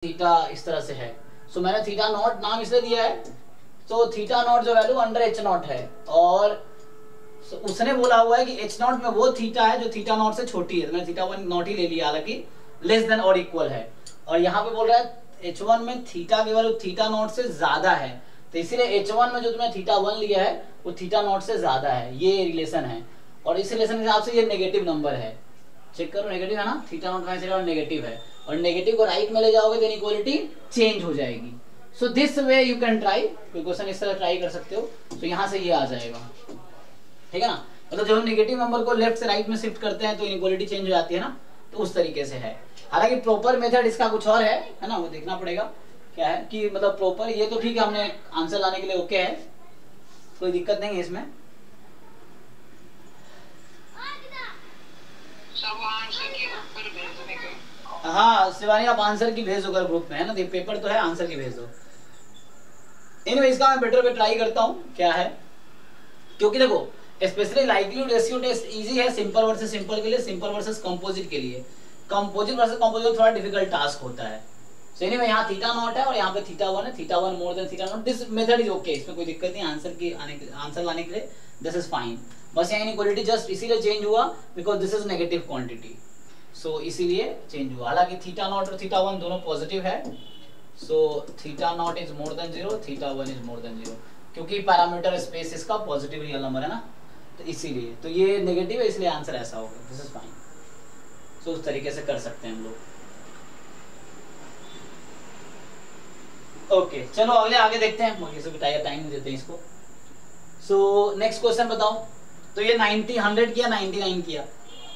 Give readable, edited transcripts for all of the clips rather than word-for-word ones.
Theta इस तरह से है। सो मैंने थीटा नॉट नाम इसलिए दिया है, तो थीटा नॉट जो वैल्यू अंडर एच नॉट है, और उसने बोला हुआ है कि एच नॉट में वो थीटा है जो थीटा नॉट से छोटी है, तो मैंने थीटा वन नॉट ही ले लिया, हालांकि लेस देन और इक्वल है। और यहाँ पे बोल रहा है एच वन में थीटा की वैल्यू थीटा नॉट से ज्यादा है, तो इसीलिए एच वन में जो तुमने थीटा वन लिया है वो थीटा नॉट से ज्यादा है, ये रिलेशन है। और इस रिलेशन के हिसाब से ये नेगेटिव नंबर है, चेक करो नेगेटिव है ना, थीटा नॉट का नेगेटिव है, और नेगेटिव को राइट में ले जाओगे तो इनइक्वालिटी चेंज हो जाएगी। So this way you can try, question इस तरह ट्राई कर सकते हो। तो यहाँ से ये आ जाएगा, ठीक है ना, मतलब जब हम नेगेटिव नंबर को लेफ्ट से राइट में शिफ्ट करते हैं तो इनइक्वालिटी चेंज हो जाती है ना, तो उस तरीके से है। हालांकि प्रॉपर मेथड इसका कुछ और है ना, वो देखना पड़ेगा क्या है कि मतलब प्रॉपर, ये तो ठीक है, हमने आंसर लाने के लिए ओके है, कोई दिक्कत नहीं है इसमें। हाँ शिवानी, आप आंसर की भेज दो अगर ग्रुप में है ना, तो पेपर तो है, आंसर की भेज दो। एनीवे इसका मैं बेटर वे ट्राई करता हूँ क्या है, क्योंकि देखो specially likelihood ratio test easy है सिंपल वर्सेस सिंपल के लिए, सिंपल वर्सेस कंपोजिट के लिए। कंपोजिट वर्सेस कंपोजिट थोड़ा डिफिकल्ट टास्क होता है। सो एनीवे यहाँ थीटा नॉट है और यहाँ पे थीटा वन है, theta one more than theta naught, this method is okay, इसमें कोई दिक्कत नहीं, आंसर लाने के लिए दिस इज फाइन। बस यहाँ इनइक्वालिटी जस्ट इसीलिए चेंज हुआ because this is negative quantity, so इसीलिए चेंज हुआ। हालांकि थीटा नॉट और थीटा वन दोनों पॉजिटिव है, so theta naught is more than zero, theta one is more than zero, क्योंकि पैरामीटर स्पेस इसका पॉजिटिव रियल नंबर है ना, तो इसीलिए, तो ये नेगेटिव है इसलिए आंसर ऐसा होगा, दिस इज फाइन। सो उस तरीके से कर सकते हैं हम लोग। ओके चलो अगले आगे देखते हैं, मुझे से टाइम नहीं देते इसको। सो नेक्स्ट क्वेश्चन बताओ। तो ये 90 100 किया, 99 किया,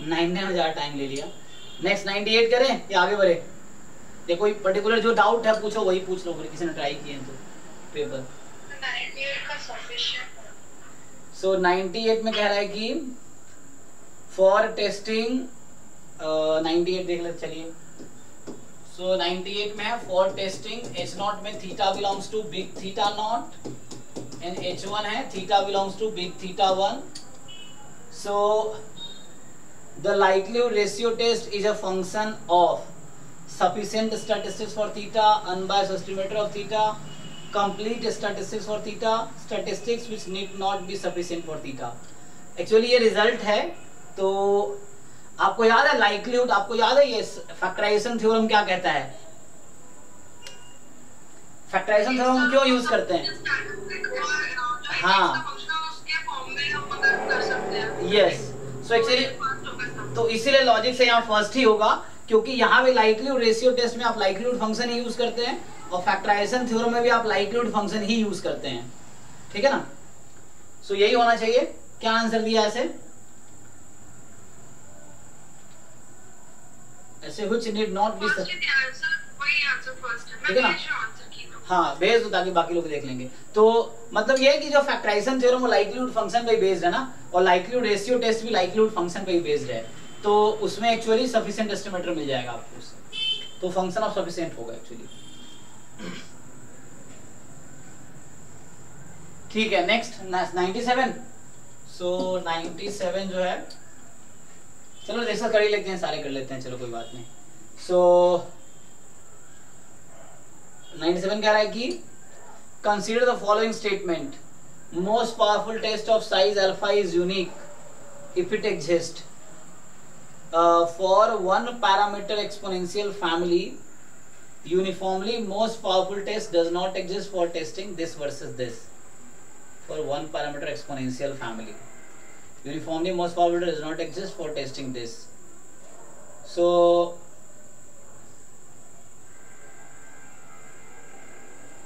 99 में ज्यादा टाइम ले लिया। नेक्स्ट 98 करें या आगे बढ़े? ये कोई पर्टिकुलर जो डाउट है पूछो, वही पूछ लो, किसी ने ट्राई किए तो पेपर। 98 का सफिशिएंट। सो 98 में कह रहा है कि फॉर टेस्टिंग 98 देख लेते चलिए। सो 98 में है फॉर टेस्टिंग एच नॉट में theta belongs to big theta naught and H one है theta belongs to big theta one. So the likelihood ratio test is a function of sufficient statistics for theta, unbiased estimator of theta, complete statistics for theta, statistics which need not be sufficient for theta। Actually ये result है। तो आपको याद है likelihood, आपको याद है ये फैक्टराइजेशन थ्योरम क्या कहता है? फैक्टराइजेशन थ्योरम क्यों यूज करते हैं? हाँ यस, सो एक्चुअली तो इसीलिए लॉजिक से यहाँ फर्स्ट ही होगा, क्योंकि यहाँ भी लाइक्लीहुड रेशियो टेस्ट में आप लाइक्लीहुड फंक्शन ही यूज करते हैं और फैक्टराइजेशन थ्योरम में भी आप लाइक्लीहुड फंक्शन ही यूज करते हैं, ठीक है ना। सो यही होना चाहिए। क्या आंसर दिया ऐसे? ऐसे व्हिच नीड नॉट बी, ठीक है ना। हाँ भेज दो ताकि बाकी लोग देख लेंगे। तो मतलब ये है कि जो फैक्टराइजेशन थ्योरम वो लाइक्लीहुड फंक्शन पे बेस्ड है ना, और लाइक्लीहुड रेशियो टेस्ट भी लाइक्लीहुड फंक्शन पे ही बेस्ड है, तो उसमें एक्चुअली सफिशिएंट एस्टिमेटर मिल जाएगा आपको उससे, तो फंक्शन ऑफ सफिशिएंट होगा एक्चुअली। ठीक है नेक्स्ट 97। सो 97 जो है, चलो डिस्कस कर ही लेते हैं, सारे कर लेते हैं, चलो कोई बात नहीं। सो 97 कह रहा है कि consider the following statement, most powerful test of size alpha is unique if it exist for one parameter exponential family uniformly, most powerful test does not exist for testing this versus this. For one parameter exponential family uniformly most powerful test does not exist for testing this. So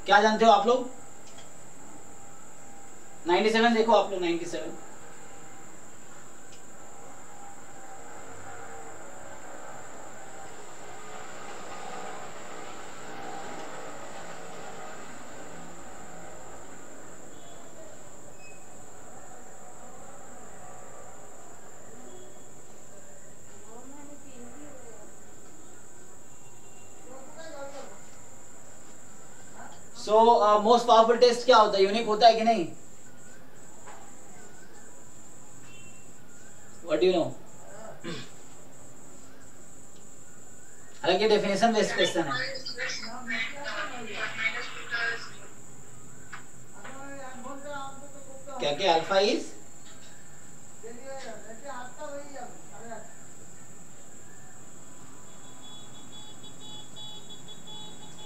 क्या जानते हो आप लोग? 97 देखो आप लोग, 97 so most powerful test क्या होता है? यूनिक होता है कि नहीं? What do you know? हालांकि डेफिनेशन बेस्ड क्वेश्चन है। क्या क्या alpha is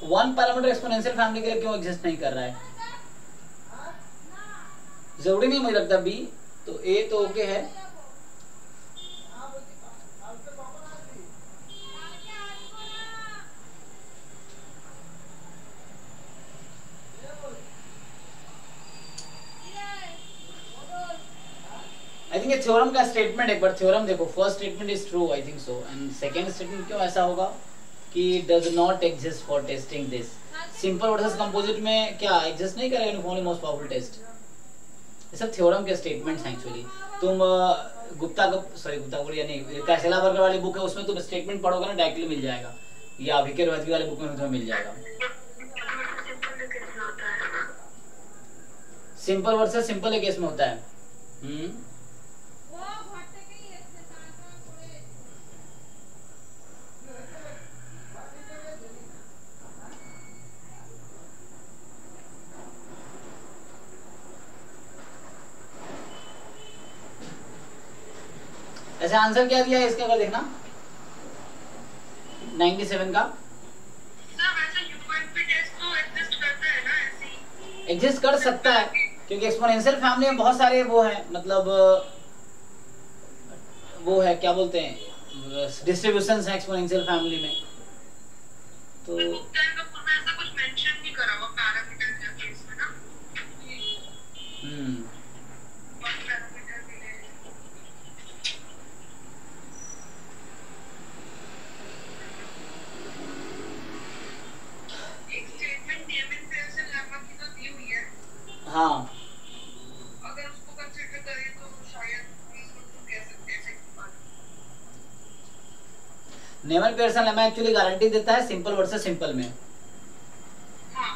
one parameter exponential family के लिए क्यों एग्जिस्ट नहीं कर रहा है? जरूरी नहीं मुझे लगता बी, तो ए तो ओके है। आई थिंक ये थ्योरम का स्टेटमेंट, एक बार थ्योरम देखो। First statement is true, I think so, and second statement क्यों ऐसा होगा कि does not exist for testing this. Simple versus composite में क्या एग्जिस्ट नहीं करेगा यूनिफॉर्मली मोस्ट पावरफुल टेस्ट? ये सब थ्योरम के स्टेटमेंट्स हैं एक्चुअली। तुम गुप्ता यानी कैसेला-बर्गर वाली बुक है, उसमें तुम स्टेटमेंट पढ़ोगे ना डायरेक्टली मिल जाएगा, या अभिके रोहतगी वाली बुक में तुम्हें मिल जाएगा। सिंपल वर्सेस सिंपल केस में होता है। ऐसे आंसर क्या दिया है इसका, अगर देखना 97 का। एग्जिस्ट कर सकता है क्योंकि एक्सपोनेंशियल फैमिली में बहुत सारे वो है, मतलब वो है क्या बोलते हैं डिस्ट्रीब्यूशंस हैं एक्सपोनेंशियल फैमिली में। तो ऐसा कुछ मेंशन नहीं करा हुआ पैरामीटर के केस में ना। हाँ, अगर उसको कंसीडर करें तो शायद कह सकते हैं। Neyman Pearson lemma actually guarantee देता है सिंपल वर्सेस सिंपल में। हाँ।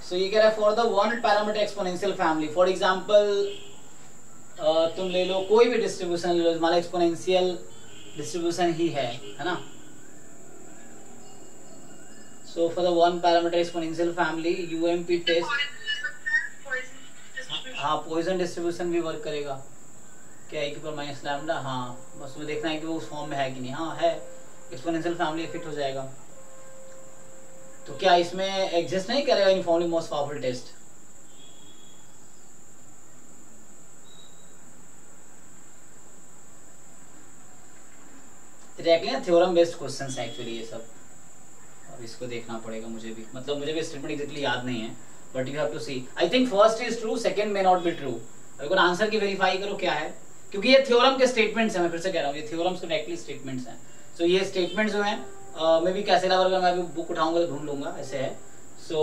सो ये कह रहा है for the one parameter exponential family, for example तुम ले लो कोई भी डिस्ट्रीब्यूशन ले लो, मान लो एक्सपोनेंशियल डिस्ट्रीब्यूशन ही है ना। So for the one parameter exponential family UMP test, हाँ पॉइजन डिस्ट्रीब्यूशन भी वर्क करेगा क्या, एक पर माइनस लैम्डा। हाँ बस वो देखना है कि वो उस फॉर्म में है कि नहीं। हाँ है, एक्सपोनेंशियल फैमिली फिट हो जाएगा। तो क्या इसमें एग्जिस्ट नहीं करेगा uniformly most powerful test? Directly theorem based questions हैं एक्चुअली ये सब। इसको देखना पड़ेगा मुझे भी, मतलब मुझे भी स्टेटमेंट एग्जैक्टली याद नहीं है, but you have to see. I think first is true, second may not be true. अगर आंसर की वेरीफाई करो क्या है, क्योंकि ये थ्योरम के स्टेटमेंट्स हैं। मैं फिर से कह रहा हूँ ये थ्योरम्स के डायरेक्टली स्टेटमेंट्स हैं। सो ये स्टेटमेंट्स जो हैं मैं भी कैसेला-बर्गर मैं भी बुक उठाऊंगा तो ढूंढ लूंगा, ऐसे है। सो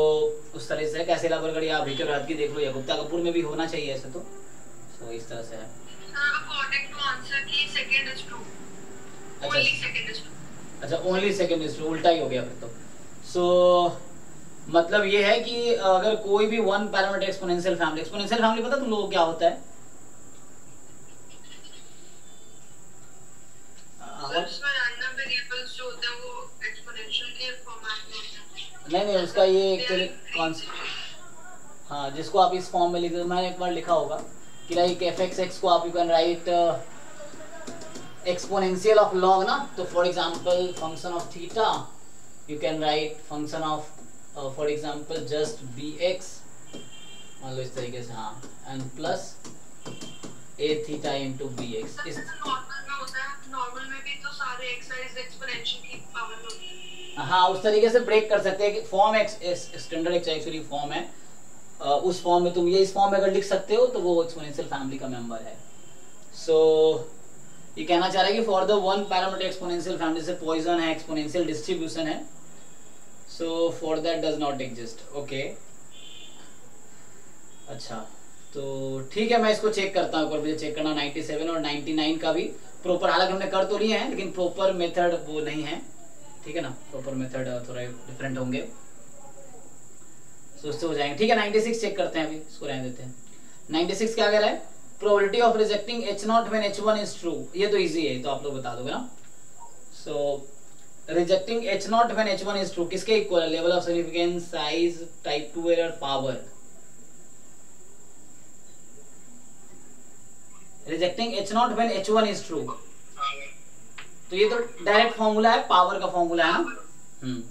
उस तरह से कैसेला-बर्गर या अभिके रोहतगी देख लो, या गुप्ता कपूर में भी होना चाहिए ऐसे। तो सो इस तरह से है। अकॉर्डिंग टू आंसर की second is true, only second is true. अच्छा ओनली सेकंड इज ट्रू, उल्टा ही हो गया फिर तो। सो मतलब ये है कि अगर कोई भी वन पैरामीटर एक्सपोनेंशियल फैमिली पता तुम लोगों को क्या होता है? नहीं उसका ये एक्चुअली कॉन्सेप्ट, हाँ जिसको आप इस फॉर्म में लिख, मैंने एक बार लिखा होगा कि लाइक fx को आप you can write exponential of log ना। तो for example function of theta you can write function of for example just bx, मान लो इस तरीके से। हाँ and plus a theta into bx। इस नॉर्मल में होता है, नॉर्मल में भी तो सारे एक्सरसाइज एक्सपोनेंशियल की पावर होती है। हाँ उस तरीके से ब्रेक कर सकते हैं कि फॉर्म स्टैंडर्ड एक्चुअली फॉर्म है, उस फॉर्म में तुम ये इस फॉर्म में अगर लिख सकते हो तो वो एक्सपोनेंशियल फैमिली का मेंबर है। सो ये कहना चाह रहा है कि for the one parameter exponential family से पॉइजन है, एक्सपोनेंशियल डिस्ट्रीब्यूशन है, so for that does not exist। okay अच्छा तो ठीक है, मैं इसको चेक करता हूँ, मुझे चेक करना 97 और 99 का भी प्रॉपर, हालांकि हमने कर तो लिए हैं लेकिन प्रॉपर मेथड वो नहीं है, ठीक है ना। प्रॉपर मेथड थोड़ा डिफरेंट होंगे, तो उससे हो जाएंगे। ठीक है 96 चेक करते हैं, अभी इसको रहने देते हैं। 96 क्या कह रहा है? Probability of rejecting H0 when H1 is true. ये तो इजी है, तो आप लोग बता दोगे ना। So rejecting H naught when H one is true किसके इक्वल है? Level of significance, size, type 2 error, power. Rejecting H naught when H one is true, तो ये तो डायरेक्ट फॉर्मूला है, पावर का फॉर्मूला है ना।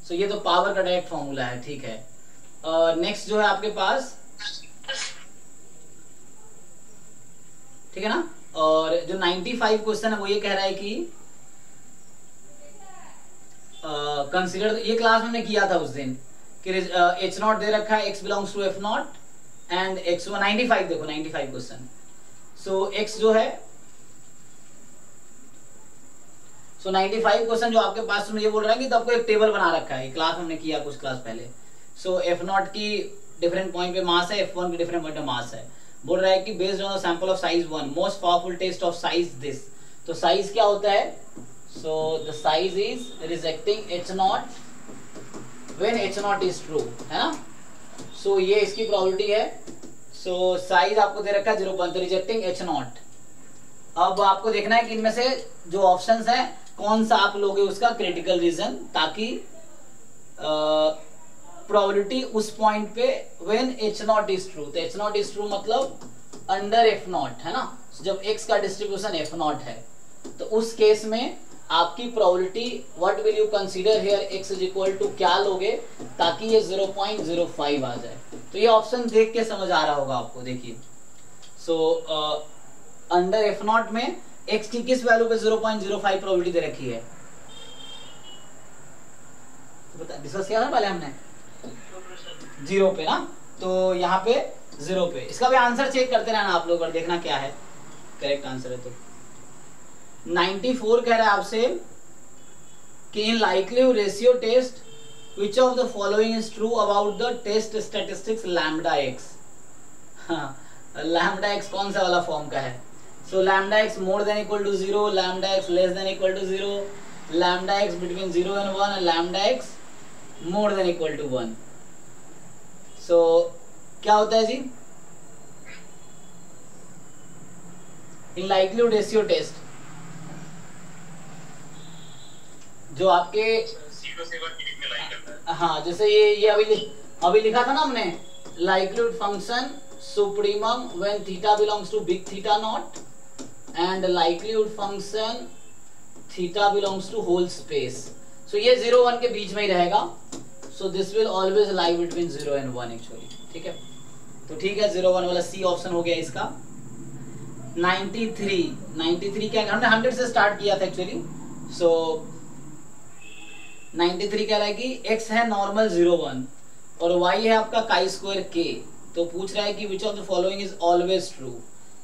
सो ये तो पावर का डायरेक्ट फॉर्मूला है, ठीक है। नेक्स्ट जो है आपके पास, ठीक है ना। और जो 95 क्वेश्चन है वो ये कह रहा है कि कंसीडर, ये क्लास में हमने किया था उस दिन कि एच नॉट दे रखा है, x belongs to f naught and x 95 देखो 95 क्वेश्चन। सो एक्स जो है, सो 95 क्वेश्चन जो आपके पास में ये बोल रहा है कि तो आपको एक टेबल बना रखा है, क्लास हमने किया कुछ क्लास पहले। सो एफ नॉट की डिफरेंट पॉइंट पे मास है, एफ वन की डिफरेंट पॉइंट पे मास है। बोल रहा है कि based on sample of size 1 most powerful test of size this. तो साइज क्या होता है? So the size is rejecting H naught when h naught is true, है ना। सो ये इसकी प्रोबेबिलिटी है। सो साइज आपको दे रखा है 0.1, रिजेक्टिंग एच नॉट। अब आपको देखना है कि इनमें से जो ऑप्शंस है कौन सा आप लोगे उसका क्रिटिकल रीजन, ताकि प्रोबेबिलिटी उस पॉइंट पे when h naught is true. तो एच नॉट इज ट्रू मतलब अंडर एफ नॉट, है ना। जब एक्स का डिस्ट्रीब्यूशन एफ नॉट है तो उस केस में आपकी probability what will you consider here, x is equal to क्या लोगे ताकि ये 0.05 आ जाए। तो ये ऑप्शन देख के समझ आ रहा होगा आपको, देखिए। सो अंडर एफ नॉट में एक्स की किस वैल्यू पे 0.05 प्रोबेबिलिटी दे रखी है? बता, डिस्कस किया था पहले हमने 0 पे ना, तो यहाँ पे 0 पे। इसका भी आंसर चेक करते रहना आप लोग और देखना क्या है करेक्ट आंसर है। तो 94 कह रहा है आपसे कि in likelihood ratio test which of the following is true about the test statistics lambda X. Lambda X कौन सा वाला फॉर्म का है? So lambda X more than equal to 0, lambda X less than equal to 0, lambda X between 0 and 1 and lambda X more than equal to 1। So क्या होता है जी? In likelihood ratio test जो आपके, हाँ जैसे ये अभी लिखा था ना हमने, likelihood function supremum when theta belongs to big theta naught and likelihood function theta belongs to whole space. So ये 0 1 के बीच में ही रहेगा। So this will always lie between 0 and 1 actually, ठीक है। तो ठीक है, 0 1 वाला सी ऑप्शन हो गया इसका। 93 क्या, हमने 100 से स्टार्ट किया था एक्चुअली। सो 93 कह रहा है कि x है नॉर्मल 0 1 और y है आपका काई स्क्वायर k। तो पूछ रहा है कि which of the following is always true.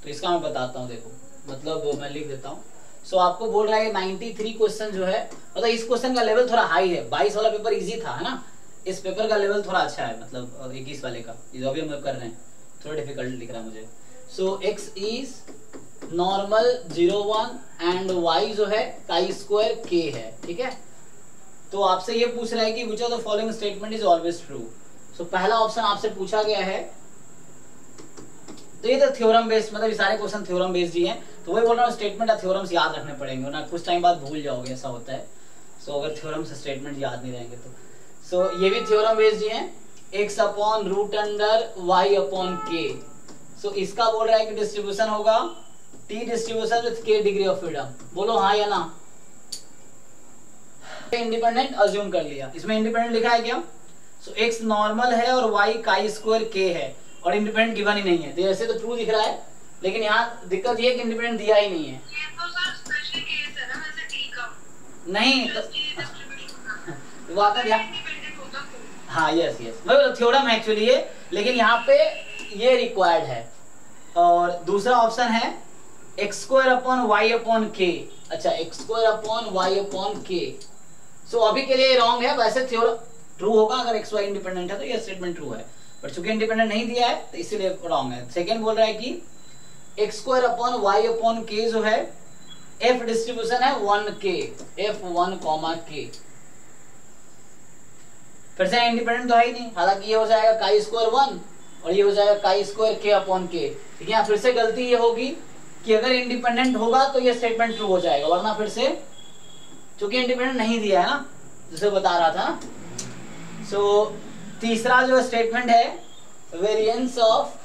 तो इसका मैं बताता हूँ, देखो मतलब मैं लिख देता हूँ। सो आपको बोल रहा है 93 क्वेश्चन जो है, मतलब इस क्वेश्चन का लेवल थोड़ा हाई है। 22 वाला पेपर इजी था, है ना। इस पेपर का लेवल थोड़ा अच्छा है, मतलब 21 वाले का जो अभी हम कर रहे हैं थोड़ा डिफिकल्ट लिख रहा है मुझे। सो x is normal 0 1 and y जो है काई स्क्वायर k है, ठीक है। तो आपसे ये पूछ रहा है कि which of the following statement is always true. So पहला ऑप्शन आपसे पूछा गया है, तो ये तो थ्योरम बेस्ड, मतलब ये सारे क्वेश्चन थ्योरम बेस्ड ही हैं। तो वही बोल रहा हूँ, स्टेटमेंट या थ्योरम्स याद रखने पड़ेंगे ना, कुछ टाइम बाद भूल जाओगे, ऐसा होता है। सो अगर थ्योरम से स्टेटमेंट याद नहीं रहेंगे तो। सो ये भी थ्योरम बेस्ड ही है, x upon root under y upon k। So इसका बोल रहा है कि डिस्ट्रीब्यूशन होगा t distribution with k degree of freedom. बोलो हाँ या ना। इंडिपेंडेंट अज्यूम कर लिया, इसमें इंडिपेंडेंट लिखा है क्या? सो x नॉर्मल है और y काई स्क्वायर k है और इंडिपेंडेंट गिवन ही नहीं है। तो ऐसे तो ट्रू दिख रहा है, लेकिन यहाँ दिक्कत ये है कि इंडिपेंडेंट दिया ही नहीं है। ये तो सर स्पेशल केस है ना वैसे t का। नहीं तो वाकई इंडिपेंडेंट होता तो। हाँ यस मतलब थ्योरम है एक्चुअली ये, लेकिन यहाँ पे ये रिक्वायर्ड है। और दूसरा ऑप्शन है x square upon y upon k. अच्छा, x square upon y upon k. So अभी के लिए रॉन्ग है, वैसे थ्योरम ट्रू होगा अगर एक्स वाई इंडिपेंडेंट है तो ये स्टेटमेंट ट्रू है, पर चूंकि इंडिपेंडेंट नहीं दिया है तो इसीलिए रॉन्ग है। सेकेंड बोल रहा है कि x square upon y upon k जो है एफ डिस्ट्रीब्यूशन है 1k, f1 k। फिर से इंडिपेंडेंट तो है ही नहीं, हालांकि ये हो जाएगा काई स्क्वायर 1 और ये हो जाएगा काई स्क्वायर k अपॉन k। ठीक है, यहाँ फिर से गलती ये होगी कि अगर इंडिपेंडेंट होगा तो ये स्टेटमेंट ट्रू हो जाएगा, वरना फिर से क्योंकि इंडिपेंडेंट नहीं दिया है ना, जिसे बता रहा था। सो तीसरा जो स्टेटमेंट है variance of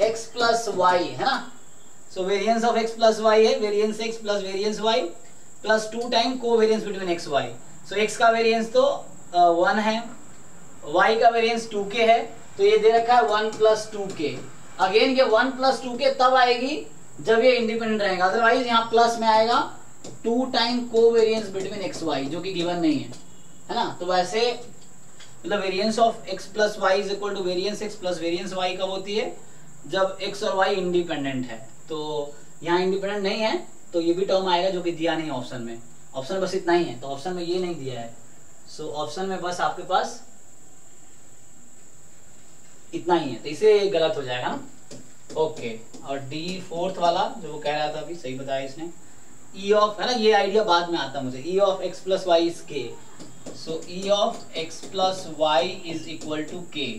x plus Y है ना। So variance of x plus Y है variance x plus variance y plus 2 time covariance between x y। सो x का वेरिएंस तो 1 है, y का वेरिएंस 2k है, तो ये दे रखा है 1 प्लस 2k। अगेन ये 1 प्लस 2k तब आएगी जब ये इंडिपेंडेंट रहेगा, अदरवाइज यहाँ प्लस में आएगा 2 time covariance between x y, जो कि गिवन नहीं है ना। तो वैसे मतलब variance of x plus Y is equal to variance x plus variance y कब होती है, जब x और y इंडिपेंडेंट है। तो यहाँ इंडिपेंडेंट नहीं है तो ये भी टर्म आएगा जो कि दिया नहीं है ऑप्शन में। ऑप्शन में बस इतना ही है, तो ऑप्शन में ये नहीं दिया है। सो ऑप्शन में बस आपके पास इतना ही है, तो इसे गलत हो जाएगा ना। ओके, और डी फोर्थ वाला जो वो कह रहा था अभी सही बताया इसने, ई ऑफ है ना, ये आइडिया बाद में आता मुझे। E of X plus Y is K, so E of X plus Y is equal to K.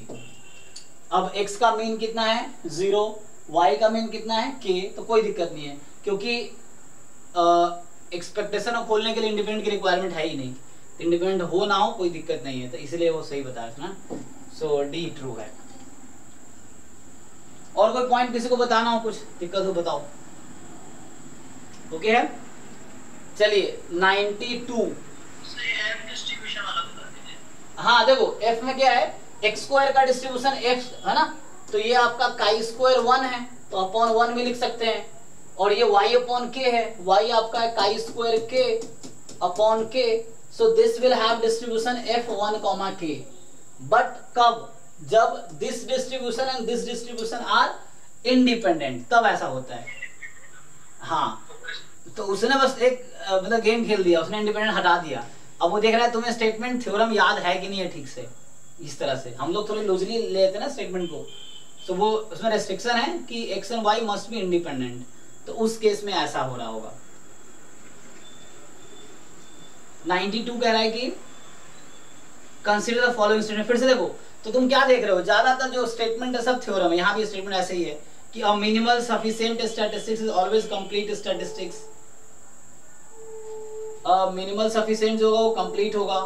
अब x का मीन कितना है 0, y का मीन कितना है k, तो कोई दिक्कत नहीं है क्योंकि एक्सपेक्टेशन को खोलने के लिए इंडिपेंडेंट की रिक्वायरमेंट है ही नहीं, इंडिपेंडेंट हो ना हो कोई दिक्कत नहीं है, तो इसलिए वो सही बताया ना। सो डी ट्रू है। और कोई पॉइंट किसी को बताना हो, कुछ दिक्कत हो बताओ। ओके है, चलिए 92। हाँ देखो f में क्या है, एक्स स्क्वायर का डिस्ट्रीब्यूशन f है ना, तो ये आपका काई स्क्वायर 1 है, तो अपॉन 1 भी लिख सकते हैं। और ये y अपॉन k है, y आपका है chi square k upon k, so this will have distribution f1 comma k। But कब, जब this distribution and this distribution are independent, तब ऐसा होता है। हाँ, तो उसने बस एक मतलब गेम खेल दिया, उसने इंडिपेंडेंट हटा दिया। अब वो देख रहा है तुम्हें स्टेटमेंट थ्योरम याद है कि नहीं है ठीक से। इस तरह से हम लोग थोड़ी लूजली लेते हैं ना स्टेटमेंट को, तो वो उसमें रेस्ट्रिक्शन है कि X and Y must be independent, तो उस केस में ऐसा हो रहा होगा। 92 कह रहा है कि कंसीडर द फॉलोइंग स्टेटमेंट। फिर से देखो, तो तुम क्या देख रहे हो, ज्यादातर जो स्टेटमेंट है सब थ्योरम है। यहाँ भी स्टेटमेंट ऐसे ही है कि a minimal sufficient statistics is always complete statistics. Minimal sufficient जो होगा वो कंप्लीट होगा,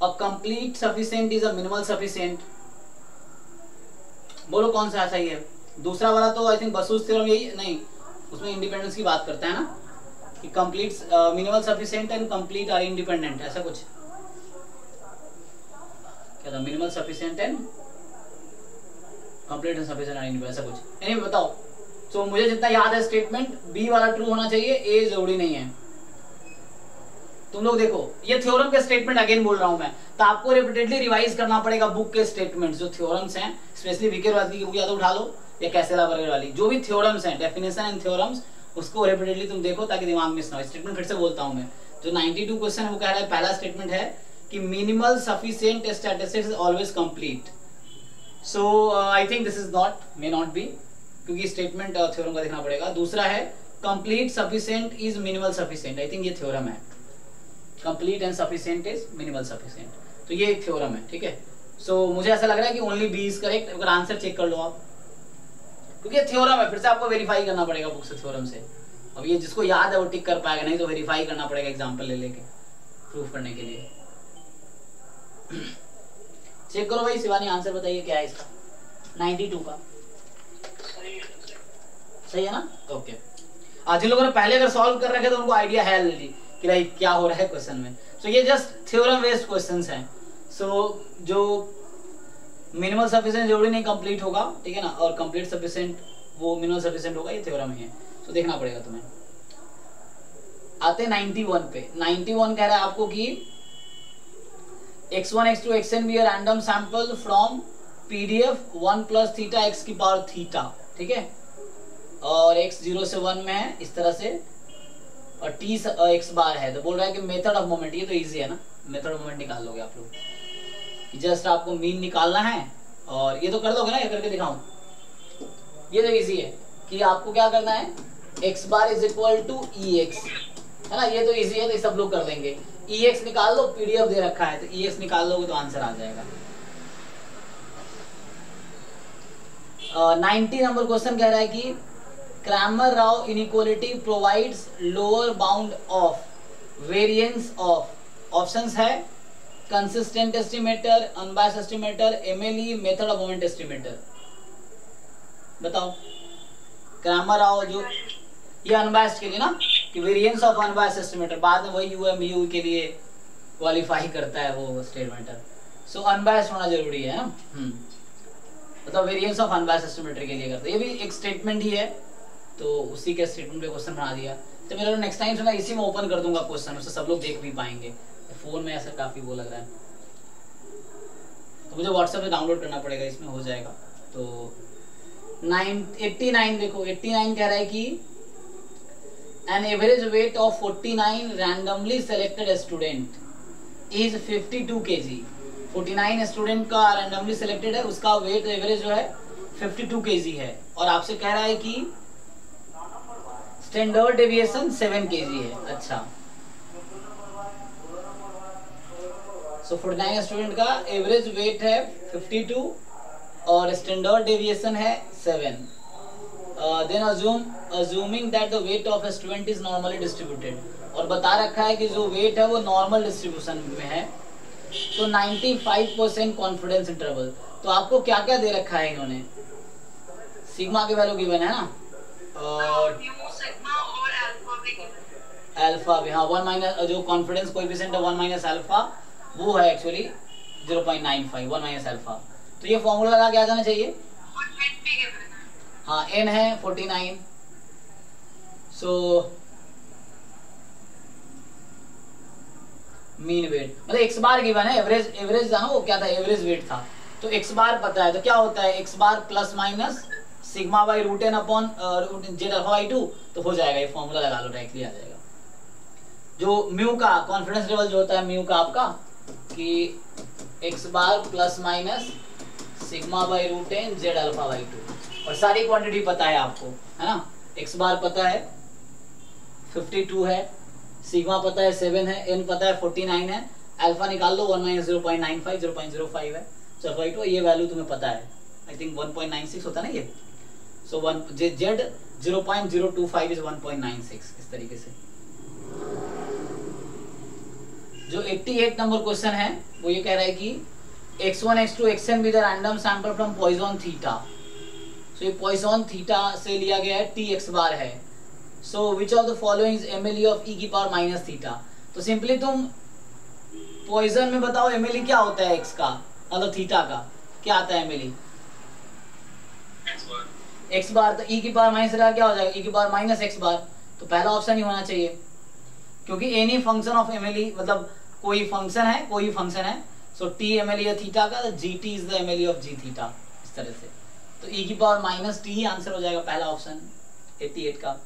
a complete sufficient is a minimal sufficient. बोलो कौन सा सही है। दूसरा वाला तो आई थिंक बसूस थ्योरम यही नहीं, उसमें इंडिपेंडेंस की बात करते हैं ना, कि complete minimal sufficient and complete are independent, ऐसा कुछ क्या था, minimal sufficient and complete and sufficient are independent, ऐसा कुछ। एनीवे बताओ। तो मुझे जितना याद है स्टेटमेंट बी वाला ट्रू होना चाहिए, ए जरूरी नहीं है। तुम लोग देखो, ये थ्योरम के स्टेटमेंट अगेन बोल रहा हूं मैं, तो आपको रिपीटेडली रिवाइज करना पड़ेगा बुक के स्टेटमेंट्स जो थ्योरम्स हैं, स्पेशली विकेर वाली की बुक या तो उठा लो या कैसेला बर्गर वाली, जो भी थ्योरम्स हैं, डेफिनेशन एंड थ्योरम्स, उसको रिपीटेडली तुम देखो ताकि दिमाग मिस ना हो। स्टेटमेंट फिर से बोलता हूं मैं, जो 92 क्वेश्चन है वो कह रहा है, पहला स्टेटमेंट है कि minimal sufficient statistics is always complete. So I think this is not, may not B, क्योंकि स्टेटमेंट थ्योरम का देखना पड़ेगा। दूसरा है complete sufficient is minimal sufficient, I think ये थ्योरम है, complete and sufficient is minimal sufficient, तो ये एक थ्योरम है, ठीक है। सो मुझे ऐसा लग रहा है कि ओनली बी इज करेक्ट। अगर आंसर चेक कर लो आप, क्योंकि ये थ्योरम है, फिर से आपको वेरीफाई करना पड़ेगा बुक से थ्योरम से। अब ये जिसको याद है वो टिक कर पाएगा, नहीं तो वेरीफाई करना पड़ेगा एग्जाम्पल ले लेके प्रूफ करने के लिए। चेक करो भाई, शिवानी आंसर बताइए क्या है इसका 92 का। सही है ना, ओके। आज जिन लोगों ने पहले अगर सॉल्व कर रखे तो उनको आइडिया है ऑलरेडी कि भाई क्या हो रहा है क्वेश्चन में। सो ये जस्ट थ्योरम बेस्ड क्वेश्चंस हैं। सो जो मिनिमल सफिशिएंट जरूरी नहीं कंप्लीट होगा, ठीक है ना, और कंप्लीट सफिशिएंट वो मिनिमल सफिशिएंट होगा, ये थ्योरम ही है। सो देखना पड़ेगा तुम्हें। आते 91 पे। 91 कह रहा है आपको कि x1 x2 xn be a random sample from PDF 1 plus theta x की पावर थीटा, ठीक है, और x 0 से 1 में है इस तरह से, और t x बार है। तो बोल रहा है कि मेथड ऑफ मोमेंट, ये तो इजी है ना, मेथड ऑफ मोमेंट निकाल लोगे आप लोग। जस्ट आपको मीन निकालना है, और ये तो कर दोगे ना, ये करके दिखाऊं, ये तो इजी है कि आपको क्या करना है, x bar is equal to EX, है ना, ये तो इजी है, तो सब लोग कर देंगे। EX निकाल लो, PDF दे रखा है, तो EX निकाल लोगे तो आंसर आ जाएगा। 90 नंबर क्वेश्चन कह रहा है कि Cramer Rao inequality provides lower bound of variance of options है consistent estimator, unbiased estimator, MLE, method of moment estimator. बताओ ग्रामर आओ जो ये अनबायस्ड के लिए ना कि वेरिएंस ऑफ अनबायस्ड एस्टिमेटर, बाद में वही यूएम यू के लिए क्वालिफाई करता है वो स्टेटमेंटर। सो अनबायस्ड होना जरूरी है ना। मतलब वेरिएंस ऑफ अनबायस्ड एस्टिमेटर के लिए करता है। ये भी एक स्टेटमेंट ही है, तो उसी के स्टेटमेंट पे क्वेश्चन बना दिया। तो मेरा नेक्स्ट टाइम से मैं इसी में ओपन कर दूंगा क्वेश्चन, उससे सब लोग देख भी पाएंगे। फोन में ऐसा काफी वो लग रहा है, तो मुझे व्हाट्सएप पे डाउनलोड करना पड़ेगा, इसमें हो जाएगा। तो 89 देखो 89 कह रहा है कि an average weight of 49 randomly selected student is 52 kg। 49 student का रैंडमली सिलेक्टेड है, उसका वेट एवरेज जो है 52 kg है, और आपसे कह रहा है कि स्टैंडर्ड डेविएशन 7 kg है। अच्छा, सो 49 स्टूडेंट का एवरेज वेट है 52 और स्टैंडर्ड डेविएशन है 7। Then assuming that the weight of a student is normally distributed, और बता रखा है कि जो वेट है वो नॉर्मल डिस्ट्रीब्यूशन में है, तो 95% कॉन्फिडेंस इंटरवल। तो आपको क्या क्या दे रखा है इन्होंने, सिग्मा की वैल्यू गिवन है ना, और अल्फा भी, हाँ 1 माइनस जो कॉन्फिडेंस कोएफिशिएंट है 1 माइनस अल्फा वो है एक्चुअली 0.95 1 माइनस अल्फा। तो ये फॉर्मूला लगा के आ जाना चाहिए। हाँ n है 49, सो मीन वेट मतलब x बार गिवन है, एवरेज था ना, वो क्या था एवरेज वेट था, तो x बार पता है, तो क्या होता है x bar plus minus sigma by root n upon z alpha by 2, तो हो जाएगा। ये फॉर्मूला लगा लो, डायरेक्टली आ जाएगा। जो म्यू का कॉन्फिडेंस लेवल जो होता है म्यू का आपका कि x bar plus minus sigma by root n z alpha by 2, और सारी क्वांटिटी पता है आपको, है ना। x बार पता है 52 है, सिग्मा पता है 7 है, n पता है 49 है, अल्फा निकाल लो 1 माइनस 0.95 0.05 है, so बाई 2 ये वैल्यू तुम्हें पता है, आई थिंक 1.96 होता है ना ये, सो जेड 0.025 इज 1.96 इस तरीके से। जो 88 नंबर क्वेश्चन है वो ये कह रहा है कि x1 x2 xn with random sample from Poisson theta. So ये पॉइसन थीटा से लिया गया है, t x बार है। So which of the following is MLE of e की पावर माइनस थीटा। तो सिंपली तुम पॉइसन में बताओ एमएलई क्या होता है x का, मतलब थीटा का क्या आता है एमएलई x बार, तो e की पावर माइनस थीटा क्या हो जाएगा e की पावर माइनस x बार, तो पहला ऑप्शन ही होना चाहिए, क्योंकि एनी फंक्शन ऑफ एमएलई मतलब कोई फंक्शन है, सो t एमएलई है थीटा का, तो gt is the MLE of g theta, इस तरह से। तो e की पावर माइनस t ही आंसर हो जाएगा पहला ऑप्शन 88 का।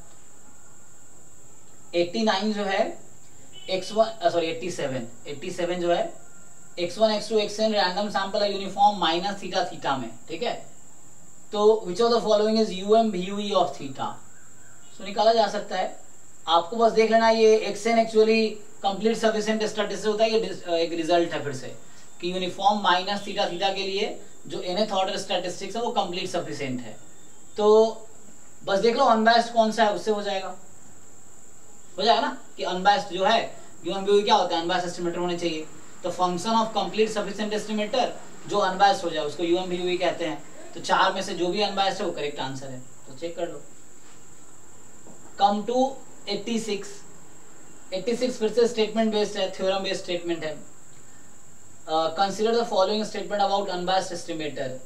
89 जो है x1 सॉरी 87 जो है x1 x2 xn random sample है यूनिफॉर्म माइनस थीटा थीटा में, ठीक है। तो which of the following is UM VUE of theta. So निकाला जा सकता है, आपको बस देख लेना ये xn actually complete sufficient statistics होता है, ये एक रिजल्ट है फिर से कि यूनिफॉर्म माइनस थीटा थीटा के लिए जो nth ऑर्डर स्टैटिस्टिक्स है वो कंप्लीट सफिशिएंट है। तो बस देख लो अनबायस्ड कौन सा है, उससे हो जाएगा ना कि अनबायस्ड जो है यूएम VUE क्या होता है, अनबायस्ड एस्टिमेटर होने चाहिए। तो function of complete sufficient estimator जो अनबायस्ड हो जाए उसको यूएम VUE कहते हैं। तो 4 में से जो भी अनबायस्ड है वो करेक्ट आंसर है, तो चेक कर लो। कम टू 86 फिर से स्टेटमेंट बेस्ड है, थ्योरम बेस्ड स्टेटमेंट है। Consider the following statement about unbiased estimator.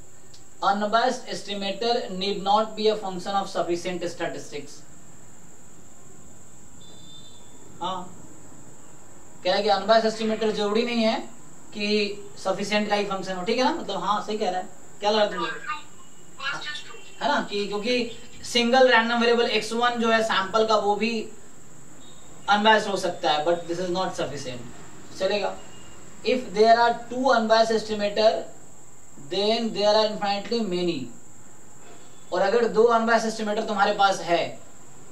Unbiased estimator need not be a function of sufficient statistics. हाँ, कह रहा है कि अनबायस्ड एस्टिमेटर जरूरी नहीं है कि सफिशिएंट का ही फंक्शन हो, ठीक है ना, मतलब हाँ सही कह रहा है। क्या लग रहा है है ना, कि क्योंकि सिंगल रैंडम वेरिएबल x1 जो है सैंपल का वो भी अनबायस्ड हो सकता है, but this is not sufficient, चलेगा। If there are 2 unbiased estimator then there are infinitely many, और अगर 2 अनबायस्ड एस्टिमेटर तुम्हारे पास है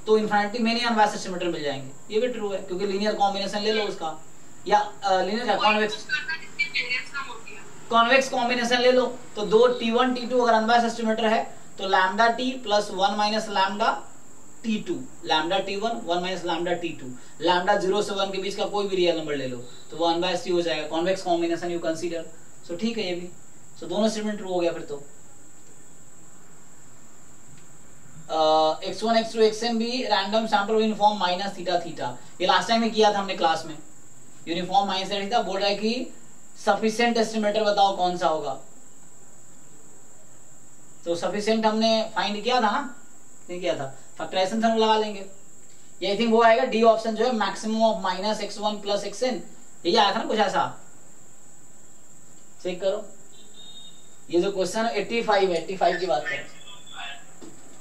तो इनफाइनाइटली मेनी अनबायस्ड एस्टिमेटर मिल जाएंगे। ये भी ट्रू है क्योंकि लीनियर कॉम्बिनेशन ले लो उसका, या लीनियर कॉन्वेक्स कॉम्बिनेशन ले लो, तो 2 T1 T2 अगर अनबायस्ड एस्टिमेटर है तो lambda t plus 1 minus lambda T2, lambda T1 1 minus lambda T2, lambda 0 से 1 के बीच का कोई भी रियल नंबर ले लो तो वो 1/c हो जाएगा, कॉन्वेक्स कॉम्बिनेशन यू कंसीडर। सो ठीक है ये भी, सो दोनों स्टेटमेंट ट्रू हो गया फिर तो। x1 x2 xn भी random sample uniform minus theta theta, ये लास्ट टाइम में किया था हमने क्लास में, यूनिफॉर्म माइनस थीटा। बोल रहा है कि सफिशिएंट एस्टिमेटर बताओ कौन सा होगा, तो सफिशिएंट हमने फाइंड किया था ना, नहीं किया था, फैक्टराइजेशन हम लगा लेंगे, ये आई थिंक वो आएगा डी ऑप्शन जो है, maximum of minus x1 plus xn, ये आया था ना कुछ ऐसा, चेक करो। ये जो क्वेश्चन 85 है, 85 की बात करें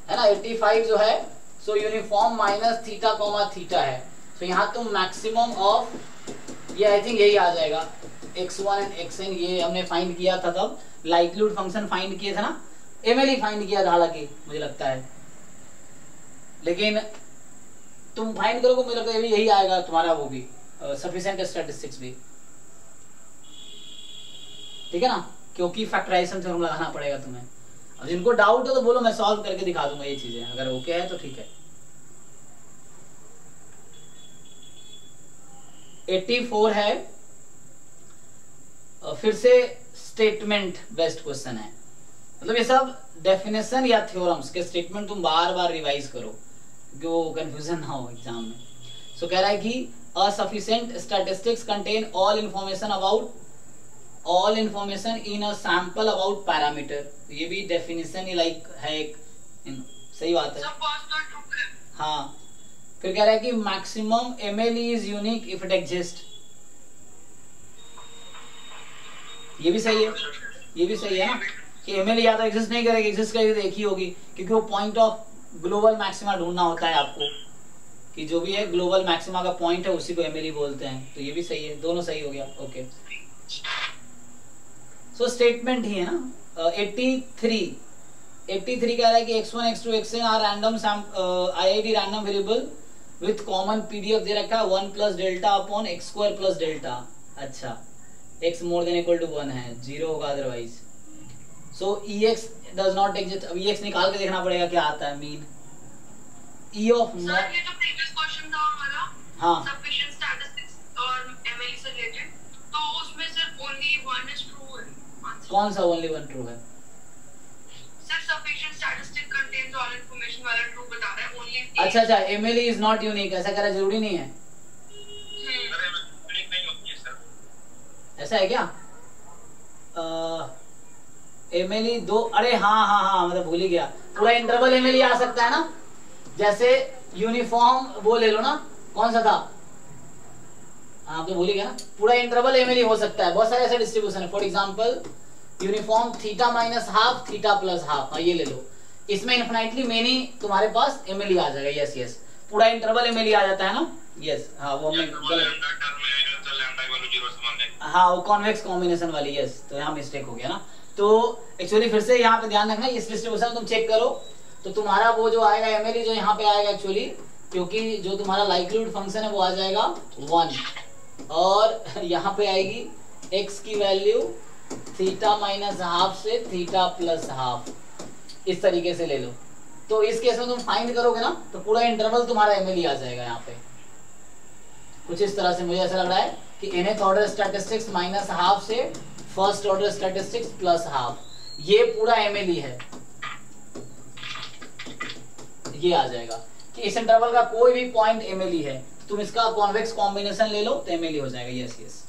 है ना, 85 जो है सो uniform minus theta comma theta है, तो यहाँ तुम मैक्सिमम ऑफ, ये आई थिंक यही आ जाएगा x1 एंड xn, ये हमने फाइंड किया था तब, लाइक्लीहुड फंक्शन फाइंड किए थे ना, एमएलई फाइंड किया था हालांकि मुझे लगता है, लेकिन तुम फाइंड करोगे मुझे लगता है यही आएगा तुम्हारा वो भी सफिशिएंट स्टैटिस्टिक्स भी, ठीक है ना, क्योंकि फैक्टराइजेशन थ्योरम लगाना पड़ेगा तुम्हें। अब जिनको डाउट हो तो बोलो, मैं सॉल्व करके दिखा दूंगा ये चीजें, अगर ओके है तो ठीक है। 84 है, फिर से स्टेटमेंट बेस्ड क्वेश्चन है, मतलब ये सब डेफिनेशन या थ्योरम्स के स्टेटमेंट तुम बार बार रिवाइज करो क्योंकि वो कंफ्यूजन ना हो एग्जाम में। सो कह रहा है कि a sufficient statistics contain all information in a sample about parameter, ये भी डेफिनेशन ही लाइक है एक, सही बात है हाँ। फिर कह रहा है कि maximum MLE is unique if it exist, ये भी सही है, ये भी सही है ना कि एमएलई या तो एग्जिस्ट नहीं करेगी, एग्जिस्ट करेगी तो एक ही होगी, क्योंकि वो पॉइंट ऑफ ग्लोबल मैक्सिमा ढूंढना होता है आपको, कि जो भी है ग्लोबल मैक्सिमा का पॉइंट है उसी को एमएलई बोलते हैं, तो ये भी सही है, दोनों सही हो गया। ओके सो स्टेटमेंट ही है ना। 83 कह रहा है कि x1 x2 xn are random IID random variable with common PDF दे रखा है 1 plus delta upon x square plus delta, अच्छा x more than equal to 1 है, 0 होगा otherwise. So ex does not exist, अब ex निकाल के देखना पड़ेगा क्या आता है, मीन e ऑफ सर ये जो प्रीवियस क्वेश्चन था हमारा, हाँ सफिशिएंट स्टैटिस्टिक्स और एमएलई से रिलेटेड, तो उसमें सिर्फ ओनली वन इज ट्रू है, कौन सा ओनली वन ट्रू है? Sir sufficient statistic contains all information वाला ट्रू बता रहा है, ओनली अच्छा अच्छा, एमएलई इज नॉट यूनिक ऐसा कह रहा है, जरूरी नहीं है, यूनिक नहीं होती है सर, ऐसा है क्या? एमएलई दो, अरे हाँ हाँ हाँ मतलब भूल ही गया, पूरा इंटरवल एमएलई आ सकता है ना, जैसे यूनिफॉर्म वो ले लो ना, कौन सा था, हाँ तो भूल ही गया ना, पूरा इंटरवल एमएलई हो सकता है, बहुत सारे ऐसे डिस्ट्रीब्यूशन है, for example uniform theta minus half theta plus half, हाँ ये ले लो, इसमें इनफिनिटली मेनी तुम्हारे पास एमएलई आ जाएगा, यस यस पूरा इंटरवल एमएलई आ जाता है ना, यस हाँ वो हमने गलत, हाँ वो कॉन्वेक्स कॉम्बिनेशन वाली, यस तो यहाँ मिस्टेक हो गया ना। तो एक्चुअली फिर से यहाँ पे ध्यान रखना, इस डिस्ट्रीब्यूशन तुम चेक करो तो तुम्हारा वो जो आएगा एमएलई जो यहाँ पे आएगा एक्चुअली, क्योंकि जो तुम्हारा लाइक्लीहुड फंक्शन है वो आ जाएगा 1 और यहाँ पे आएगी x की वैल्यू थीटा माइनस हाफ से थीटा प्लस हाफ, इस तरीके से ले लो। तो इस केस में तुम फाइंड करोगे ना तो पूरा इंटरवल तुम्हारा एमएलई आ जाएगा यहाँ पे, कुछ इस तरह से मुझे ऐसा लग रहा है कि nth order statistics minus half से first order statistics plus half, ये पूरा एमएलई है, ये आ जाएगा कि इस इंटरवल का कोई भी पॉइंट एमएलई है, तुम इसका कॉन्वेक्स कॉम्बिनेशन ले लो तो एमएलई हो जाएगा, यस यस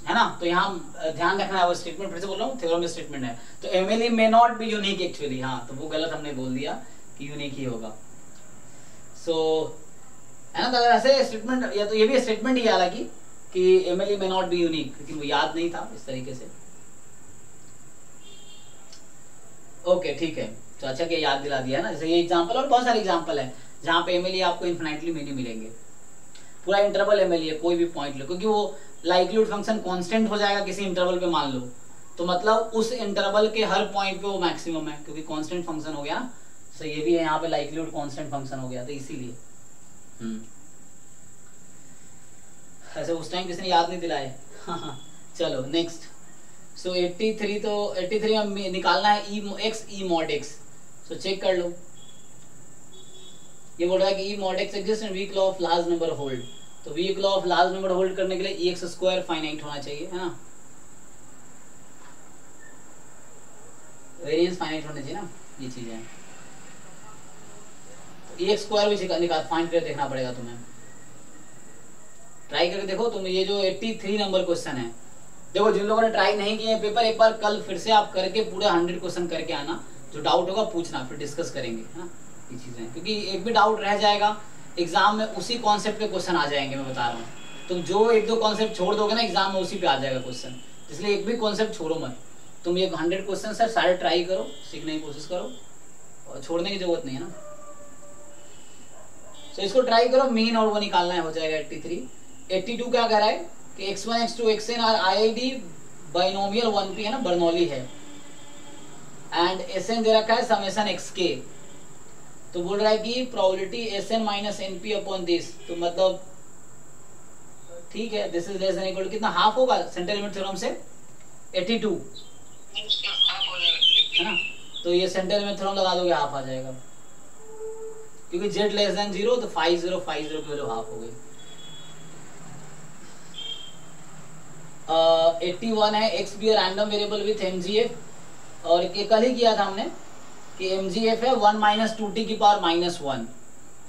है ना। तो यहाँ ध्यान रखना है, वो स्टेटमेंट फिर से बोल रहा हूँ, थ्योरम स्टेटमेंट है, तो MLE may not be unique actually, हाँ तो वो गलत हमने बोल दिया कि यूनिक ही होगा। सो है ना, तो अगर ऐसे स्टेटमेंट, या तो ये भी स्टेटमेंट ही है हालांकि कि MLE may not be unique, लेकिन वो याद नहीं था इस तरीके से। ओके ठीक है, तो अच्छा कि याद दिला दिया ना, जैसे ये एग्जांपल और बहुत सारे एग्जांपल है जहाँ पे एमएलई आपको इनफिनिटली मेनी मिलेंगे, पूरा इंटरवल एमएलई है, कोई भी पॉइंट लो, क्योंकि वो लाइक्लीहुड फंक्शन कांस्टेंट हो जाएगा किसी इंटरवल पे मान लो, तो मतलब उस इंटरवल के हर पॉइंट पे वो मैक्सिमम है, क्योंकि कांस्टेंट फंक्शन हो गया, तो ये भी है यहाँ पे लाइक्लीहुड कांस्टेंट फंक्शन हो गया, तो इसीलिए ऐसे उस टाइम किसी ने याद नहीं दिलाए। चलो नेक्स्ट। सो 83, तो 83 में निकालना है x e mod x, so check कर लो। ये बोल रहा है कि E mod X exist and weak law of large number hold. तो weak law of large number hold करने के लिए ई एक्स स्क्वायर फाइनाइट होना चाहिए, है ना, वेरिएंस फाइनाइट होने चाहिए ना, ये चीजें हैं। तो ई एक्स स्क्वायर भी निकाल फाइंड करके देखना पड़ेगा तुम्हें, ट्राई करके देखो तुम। ये जो 83 नंबर क्वेश्चन है, देखो जिन लोगों ने ट्राई नहीं किए पेपर, एक बार कल फिर से आप करके पूरे 100 क्वेश्चन करके आना, जो डाउट होगा पूछना, फिर डिस्कस करेंगे, है ना ये चीजें, क्योंकि एक भी डाउट रह जाएगा एग्जाम में उसी कॉन्सेप्ट के क्वेश्चन आ जाएंगे, मैं बता रहा हूँ। तुम जो एक दो कॉन्सेप्ट छोड़ दोगे ना एग्जाम में, उसी पे आ जाएगा क्वेश्चन, इसलिए एक भी कॉन्सेप्ट छोड़ो मत। तुम ये 100 क्वेश्चन सर सारे ट्राई करो, सीखने की कोशिश करो, और छोड़ने की जरूरत नहीं है ना। तो इसको ट्राई करो, मीन और वो निकालना है, हो जाएगा 83। 82 क्या कह रहा है कि x1 x2 xn are IID binomial 1p, है ना, बर्नौली है, एंड Sn दे रखा है समेशन xk। तो बोल रहा है कि probability Sn minus np upon this, तो मतलब ठीक है, this is less than equal to कितना, हाफ होगा सेंटर लिमिट थ्योरम से 82, है ना। तो ये सेंटर लिमिट थ्योरम लगा दोगे, हाफ आ जाएगा, क्योंकि z लेस देन 0, तो 5050 की वैल्यू हाफ हो गई। 81 है X be random variable with mgf, और ये कल ही किया था हमने कि mgf है 1 माइनस 2t की पावर -1।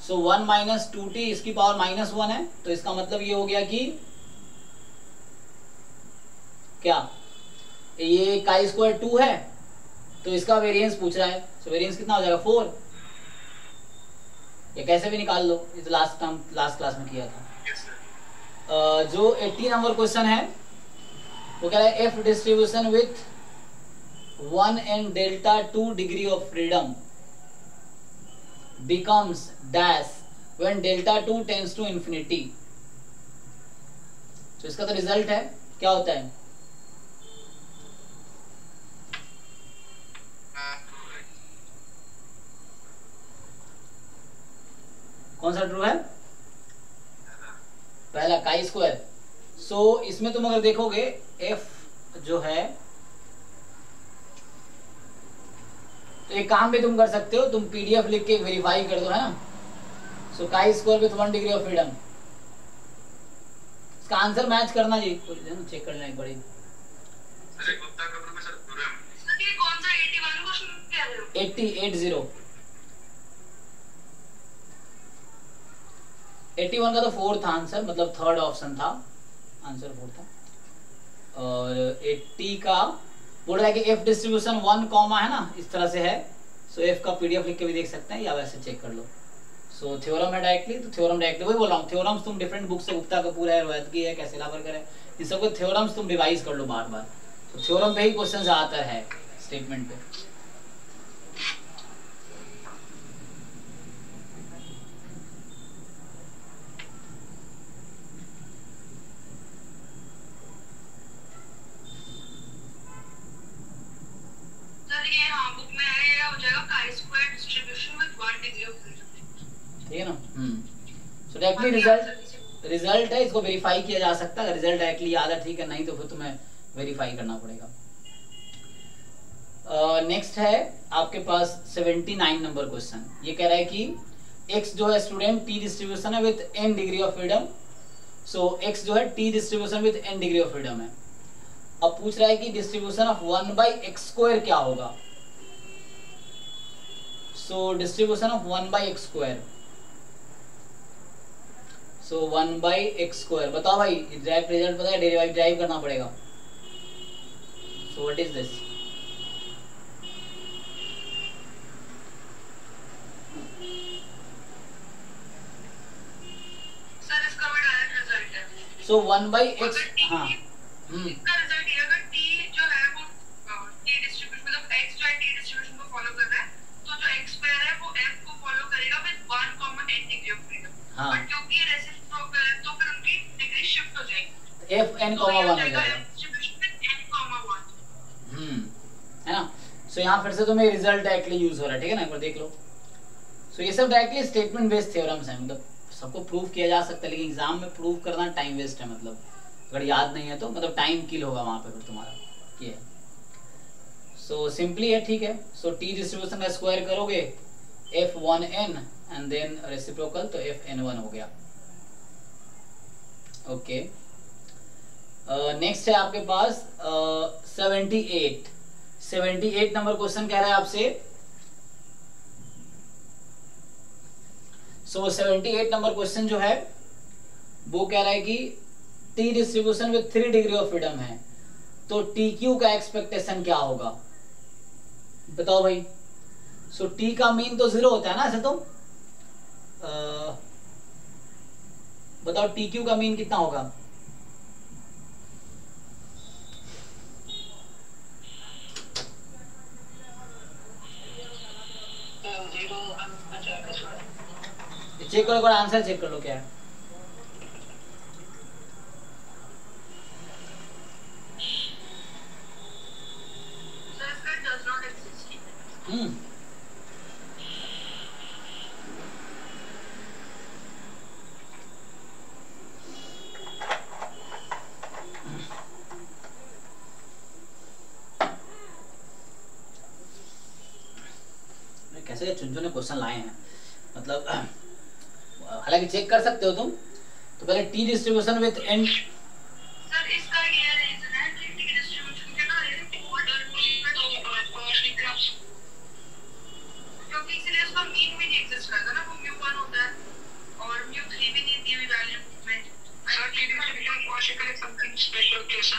सो 1 माइनस 2t इसकी पावर -1 है, तो इसका मतलब ये हो गया कि क्या, ये काई स्क्वायर 2 है, तो इसका वेरिएंस पूछ रहा है, सो वेरिएंस कितना हो जाएगा 4। ये कैसे भी निकाल लो, इस लास्ट क्लास में किया था। जो 80 नंबर क्वेश्चन है वो कह रहा है F distribution with 1 and delta 2 degree of freedom becomes dash when delta 2 tends to infinity। तो इसका तो रिजल्ट है, क्या होता है, कौन सा ट्रू है, पहला काई स्क्वायर। सो इसमें तुम अगर देखोगे एफ जो है, तो एक काम भी तुम कर सकते हो, तुम पीडीएफ लिख के वेरीफाई कर दो, है ना। So chi square with 1 degree of freedom, इसका आंसर मैच करना जी, चेक कर लेना एक बार। 81 का तो 4th आंसर, मतलब 3rd ऑप्शन था, आंसर 4 था। और 80 का बोल रहा है कि एफ डिस्ट्रीब्यूशन 1 कॉमा है ना, इस तरह से है। सो एफ का पीडीएफ लिख के भी देख सकते हैं, या वैसे चेक कर लो। सो थ्योरम है डायरेक्टली, तो थ्योरम डायरेक्टली वही बोल रहा हूँ, थ्योरम्स तुम डिफरेंट बुक से, गुप्ता कपूर है, रोहतगी है, कैसे लाभरकर है, इन सबको थ्योरम्स तुम रिवाइज कर लो बार बार। तो थ्योरम पे ही क्वेश्चन आता है स्टेटमेंट पे। ठीक है ना। सो डायरेक्टली रिजल्ट है, इसको वेरीफाई किया जा सकता है, रिजल्ट डायरेक्टली याद है, ठीक है, नहीं तो फिर तुम्हें वेरीफाई करना पड़ेगा। नेक्स्ट है आपके पास 79 नंबर क्वेश्चन। ये कह रहा है कि x जो है स्टूडेंट t डिस्ट्रीब्यूशन है with n degree of freedom. So x जो है t distribution with n degree of freedom है। अब पूछ रहा है कि डिस्ट्रीब्यूशन ऑफ 1/x² क्या होगा। So distribution of 1/x², so 1/x², बताओ भाई, डायरेक्ट रिजल्ट पता है, डेरिवेटिव करना पड़ेगा। So what is this, sir इसका भी डायरेक्ट रिजल्ट है। सो 1/x, हाँ इसका रिजल्ट ये अगर t जो है वो t डिस्ट्रीब्यूशन, मतलब x जो है t डिस्ट्रीब्यूशन को फॉलो कर रहा है, तो जो x² है वो f को फॉलो करेगा with 1, n degree of freedom. हाँ, बट क्योंकि रेसिप्रोकल है तो फिर उनकी डिग्री शिफ्ट हो जाएगी, fn, 1 हो जाएगा, है ना। सो यहाँ फिर से तुम्हें रिजल्ट डायरेक्टली यूज हो रहा है, ठीक है ना, एक बार देख लो। सो ये सब डायरेक्टली स्टेटमेंट बेस्ड थ्योरम्स हैं, मतलब सबको प्रूव किया जा सकता है, लेकिन एग्जाम में प्रूव करना टाइम वेस्ट है, मतलब अगर याद नहीं है तो मतलब टाइम किल होगा वहां पे फिर तुम्हारा। ये सो सिंपली है, ठीक है। सो टी डिस्ट्रीब्यूशन का स्क्वायर करोगे F1n एंड देन रेसिप्रोकल तो Fn1 हो गया। ओके, नेक्स्ट है आपके पास 78 नंबर क्वेश्चन कह रहा है आपसे। सो 78 नंबर क्वेश्चन जो है वो कह रहा है कि T distribution with 3 degree of freedom है, तो टी क्यू का एक्सपेक्टेशन क्या होगा, बताओ भाई। सो टी का मीन तो 0 होता है ना ऐसे तो, बताओ टी क्यू का मीन कितना होगा। चेक करो, आंसर चेक कर लो क्या है। कैसे चुनचुने क्वेश्चन लाए हैं, मतलब हालांकि चेक कर सकते हो तुम। तो पहले T distribution with n, sir इसका ये रीजन है कि टी डिस्ट्रीब्यूशन के ना ये ऑर्डर क्योंकि इसलिए उसका मीन भी नहीं एग्जिस्ट करता ना, वो μ1 होता है और μ3 भी नहीं दी हुई वैल्यू में। सर टी डिस्ट्रीब्यूशन पॉसिबल है समथिंग स्पेशल केस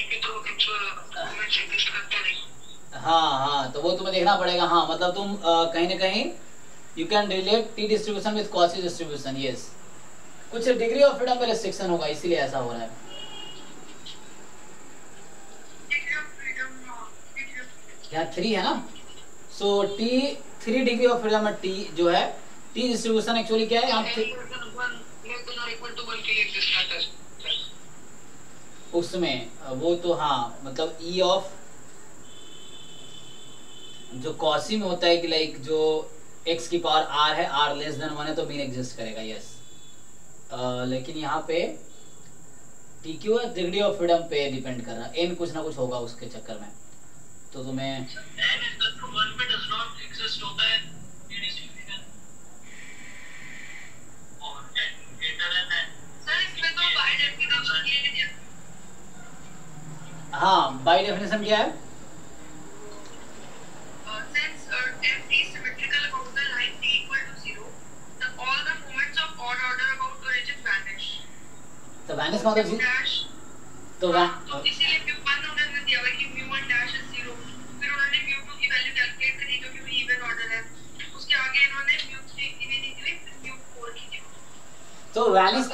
के तो मोमेंट्स एग्जिस्ट करते नहीं। हाँ, तो वो तुम्हें देखना पड़ेगा। हाँ, मतलब तुम कहीं ना कहीं you can relate T distribution with Cauchy distribution. Yes, कुछ डिग्री ऑफ फ्रीडम में रेस्ट्रिक्शन होगा, इसीलिए ऐसा हो रहा है। यहाँ 3 है ना, so T 3 degree of freedom में टी जो है, टी डिस्ट्रीब्यूशन एक्चुअली क्या है यहाँ उसमें, वो तो हाँ मतलब ई ऑफ जो कॉसी में होता है कि लाइक जो x की पावर r है, r लेस देन 1 है तो मीन एग्जिस्ट करेगा। यस, लेकिन यहाँ पे टी क्यू है डिग्री ऑफ फ्रीडम पे डिपेंड कर रहा है, n कुछ ना कुछ होगा उसके चक्कर में। तो तुम्हें हाँ बाय डेफिनेशन क्या है, तो वैनिश का मतलब तो इसीलिए μ1 उन्होंने दिया हुआ कि μ1 डैश इज 0, फिर उन्होंने μ2 की वैल्यू कैलकुलेट करी जो कि इवन ऑर्डर है, उसके आगे इन्होंने μ3 की भी नहीं दी, फिर μ4 की दी। तो वैनिश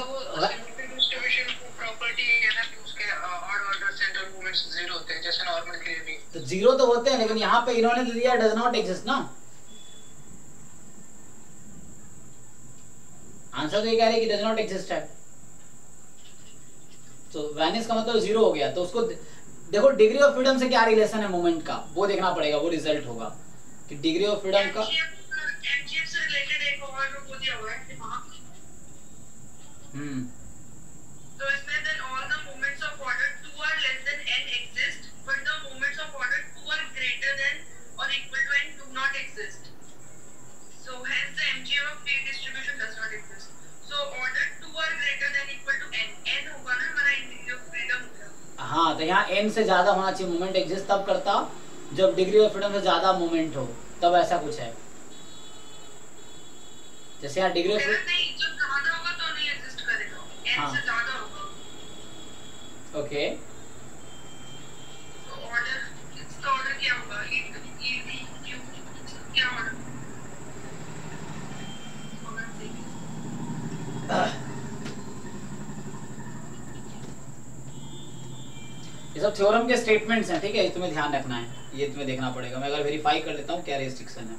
डिस्ट्रीब्यूशन प्रॉपर्टी है ना कि उसके ऑड ऑर्डर सेंटर मूवमेंट्स 0 होते हैं जैसे नॉर्मल के लिए भी, तो 0 तो होते हैं, लेकिन यहाँ पे इन्होंने दिया डज नॉट एग्जिस्ट ना। आंसर तो ये कह रहे हैं कि डज नॉट एग्जिस्ट है, तो वैनिश का मतलब 0 हो गया। तो उसको देखो डिग्री ऑफ फ्रीडम से क्या रिलेशन है मोमेंट का, वो देखना पड़ेगा, वो रिजल्ट होगा कि डिग्री ऑफ फ्रीडम का एमजीएफ से रिलेटेड एक और वो दिया हुआ है दिमाग। तो इसमें then all the moments of order 2 are less than n exist but the moments of order 2 are greater than or equal to n do not exist, so hence the mgf of free distribution does not exist. So order 2 are greater than equal to n होगा ना हमारा degree of freedom. हाँ, तो यहाँ n से ज्यादा होना चाहिए मोमेंट एग्जिस्ट तब करता जब डिग्री ऑफ फ्रीडम से ज्यादा मोमेंट हो, तब ऐसा कुछ है। जैसे यहाँ डिग्री ऑफ नहीं जो ज्यादा होगा तो नहीं एग्जिस्ट करेगा, n से ज्यादा होगा। ओके, तो ऑर्डर इसका ऑर्डर क्या होगा, e q क्या ऑर्डर ये सब थ्योरम के स्टेटमेंट्स हैं, ठीक है, तुम्हें ध्यान रखना है, ये तुम्हें देखना पड़ेगा। मैं अगर वेरीफाई कर लेता हूँ क्या रेस्ट्रिक्शन है।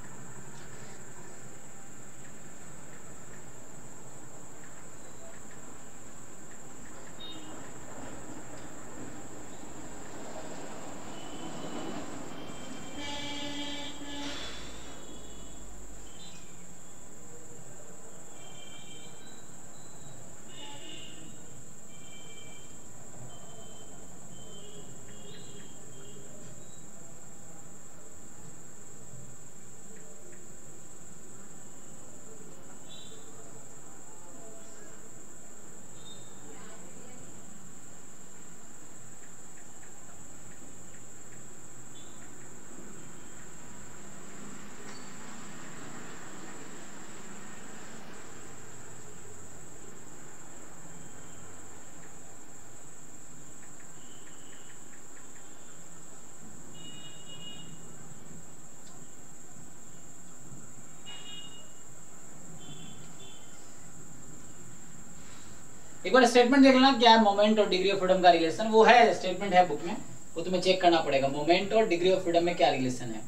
एक बार स्टेटमेंट देख लेना क्या है मोमेंट और डिग्री ऑफ फ्रीडम का रिलेशन, वो है स्टेटमेंट है बुक में, वो तुम्हें चेक करना पड़ेगा मोमेंट और डिग्री ऑफ फ्रीडम में क्या रिलेशन है,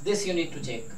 this you need to check.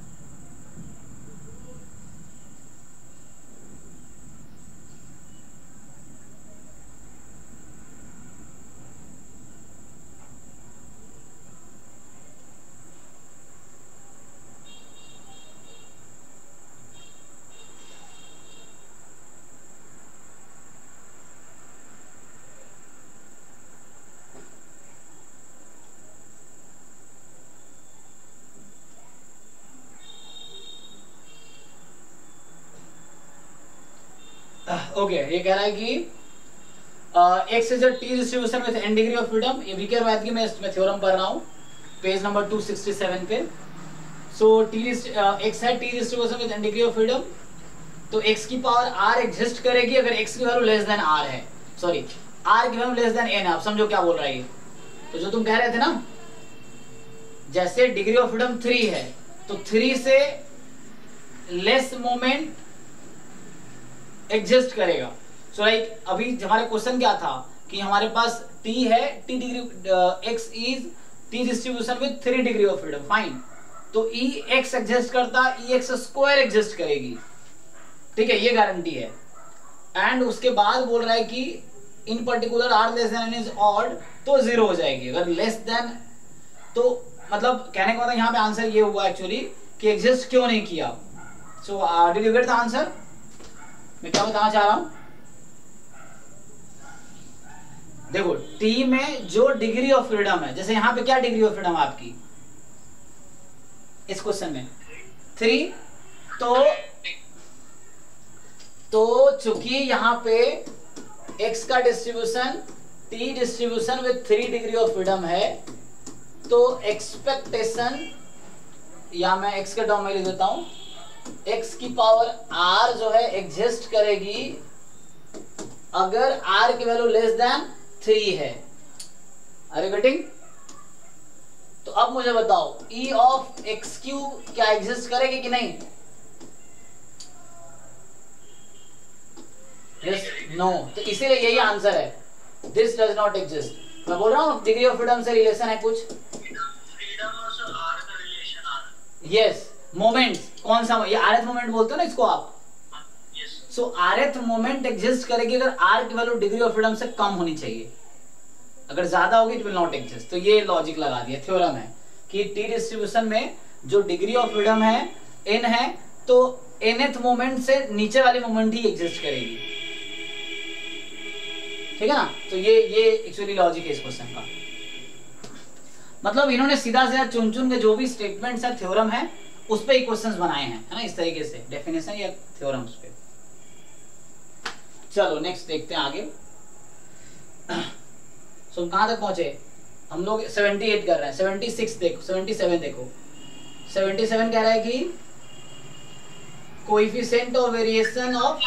Okay ये कह रहा है कि x is a T distribution with n degree of freedom, ये वीकर मैथ की मैं थ्योरम पढ़ रहा हूँ पेज नंबर 267 पे। सो x है T distribution with n degree of freedom, तो x की पावर r एग्जिस्ट करेगी अगर x की वैल्यू लेस देन r है, सॉरी r की वैल्यू लेस देन n है। आप समझो क्या बोल रहा है ये, तो जो तुम कह रहे थे ना जैसे डिग्री ऑफ फ्रीडम 3 है तो 3 से लेस मोमेंट एग्जिस्ट करेगा। सो लाइक अभी हमारे क्वेश्चन क्या था कि हमारे पास t है, t degree x is t distribution with 3 degree of freedom, fine, तो ex एग्जिस्ट करता ex स्क्वायर एग्जिस्ट करेगी, ठीक है, ये गारंटी है। एंड उसके बाद बोल रहा है कि इन particular r less than n is odd, तो 0 हो जाएगी, अगर लेस देन, तो मतलब कहने का मतलब यहाँ पे आंसर ये हुआ एक्चुअली कि एग्जिस्ट क्यों नहीं किया। So did you get the answer? मैं क्या बताना चाह रहा हूं, देखो टी में जो डिग्री ऑफ फ्रीडम है, जैसे यहां पे क्या डिग्री ऑफ फ्रीडम है आपकी इस क्वेश्चन में 3, तो चूंकि यहां पे x का distribution t distribution with 3 degree of freedom है, तो एक्सपेक्टेशन, या मैं x के टर्म में लिख देता हूं, x की पावर r जो है एग्जिस्ट करेगी अगर r की वैल्यू लेस देन 3 है। Are you getting? तो अब मुझे बताओ e ऑफ x क्यूब क्या एग्जिस्ट करेगी कि नहीं? यस, नो, तो इसीलिए यही आंसर है, दिस डज नॉट एग्जिस्ट। मैं बोल रहा हूं डिग्री ऑफ फ्रीडम से रिलेशन है कुछ, यस, मोमेंट्स, कौन सा, ये rth मोमेंट बोलते हो ना इसको आप, सो rth मोमेंट एग्जिस्ट करेगी अगर r की वैल्यू डिग्री ऑफ फ्रीडम से कम होनी चाहिए, अगर ज्यादा होगी इट विल नॉट एग्जिस्ट। तो ये लॉजिक लगा दिया, थ्योरम है कि टी डिस्ट्रीब्यूशन में जो डिग्री ऑफ फ्रीडम है n है, तो nth मोमेंट से नीचे वाली मोमेंट ही एग्जिस्ट करेगी, ठीक है ना। तो ये एक्चुअली लॉजिक है इस क्वेश्चन का, मतलब इन्होंने सीधा सीधा चुन चुन के जो भी स्टेटमेंट्स है थ्योरम है उस पे ही क्वेश्चंस बनाए हैं, है ना, इस तरीके से डेफिनेशन या थ्योरम्स पे। चलो नेक्स्ट देखते हैं आगे। सो कहां तक पहुंचे हम लोग? 78 कर रहे हैं, 76 देखो, 77 देखो, 77 कह रहा है कि कोएफिशिएंट ऑफ वेरिएशन ऑफ,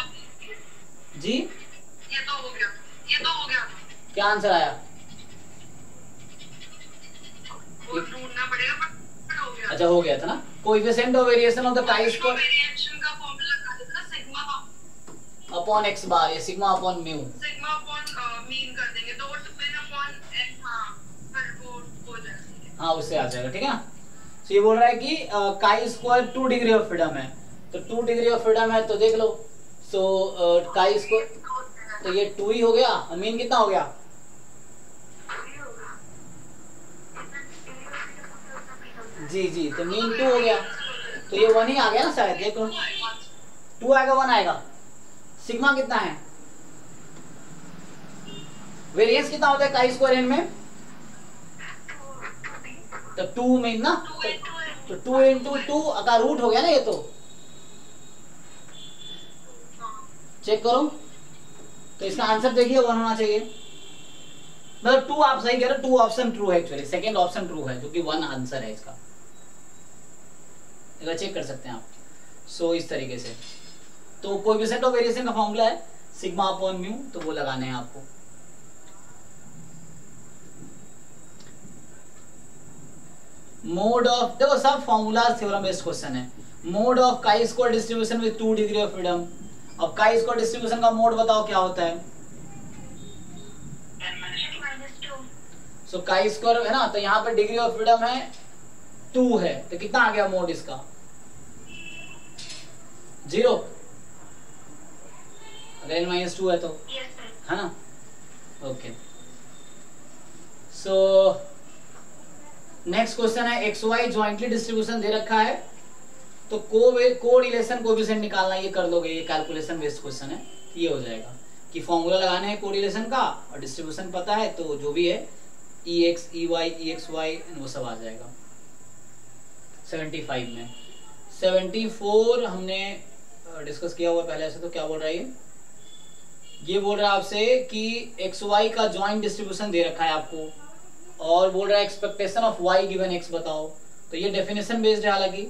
जी ये तो हो गया क्या आंसर आया? वो ढूंढना पड़ेगा, बट हो गया। अच्छा हो गया था ना, coefficient of variation of the chi-square variation का फार्मूला क्या देता है? सिग्मा अपॉन x बार, या sigma upon mu, sigma upon mean कर देंगे तो वो 2n अपॉन n, हां पर वो हो जाएगा, हाँ उससे आ जाएगा, ठीक है ना। तो ये बोल रहा है कि chi-square 2 डिग्री ऑफ फ्रीडम है, तो 2 डिग्री ऑफ फ्रीडम है तो देख लो, सो chi-square तो ये 2 ही हो गया, और मीन कितना हो गया? जी जी, तो मीन 2 हो गया, तो ये 1 ही आ गया ना शायद, देखो 2 आएगा 1 आएगा। सिग्मा कितना है? वेरिएंस कितना होता है chi-square n में? तो 2 मीन ना, तो 2 into 2 का रूट हो गया ना ये, तो चेक करो, तो इसका आंसर देखिए 1 होना चाहिए, मतलब 2 आप सही कह रहे हो, 2 ऑप्शन ट्रू है एक्चुअली, सेकंड ऑप्शन ट्रू है, जो कि 1 आंसर है इसका, इधर चेक कर सकते हैं आप। सो इस तरीके से, तो कोएफिशिएंट ऑफ वेरिएशन का फॉर्मूला है सिग्मा अपॉन म्यू, तो वो लगाने हैं आपको। मोड ऑफ, देखो सब फॉर्मूला थ्योरम बेस्ड क्वेश्चन है। Mode of chi-square distribution with 2 degree of freedom, अब chi-square डिस्ट्रीब्यूशन का मोड बताओ क्या होता है? सो काई स्क्वायर है ना, तो यहाँ पे डिग्री ऑफ फ्रीडम है 2 है, तो कितना आ गया मोड इसका 0, अगर n माइनस 2 है तो है ना। ओके, सो नेक्स्ट क्वेश्चन है एक्स वाई ज्वाइंटली डिस्ट्रीब्यूशन दे रखा है, तो कोरिलेशन कोएफिशिएंट निकालना, ये कर लोगे, ये कैलकुलेशन बेस्ड क्वेश्चन है, ये हो जाएगा कि फॉर्मूला लगाना है कोरिलेशन का और डिस्ट्रीब्यूशन पता है, तो जो भी है ex ey exy वो सब आ जाएगा। 75 में 74 हमने डिस्कस किया हुआ पहले, ऐसे तो क्या बोल रहा है ये बोल रहा है आपसे कि एक्स वाई का ज्वाइंट डिस्ट्रीब्यूशन दे रखा है आपको, और बोल रहा है expectation of Y given X बताओ, तो ये डेफिनेशन बेस्ड है, हालांकि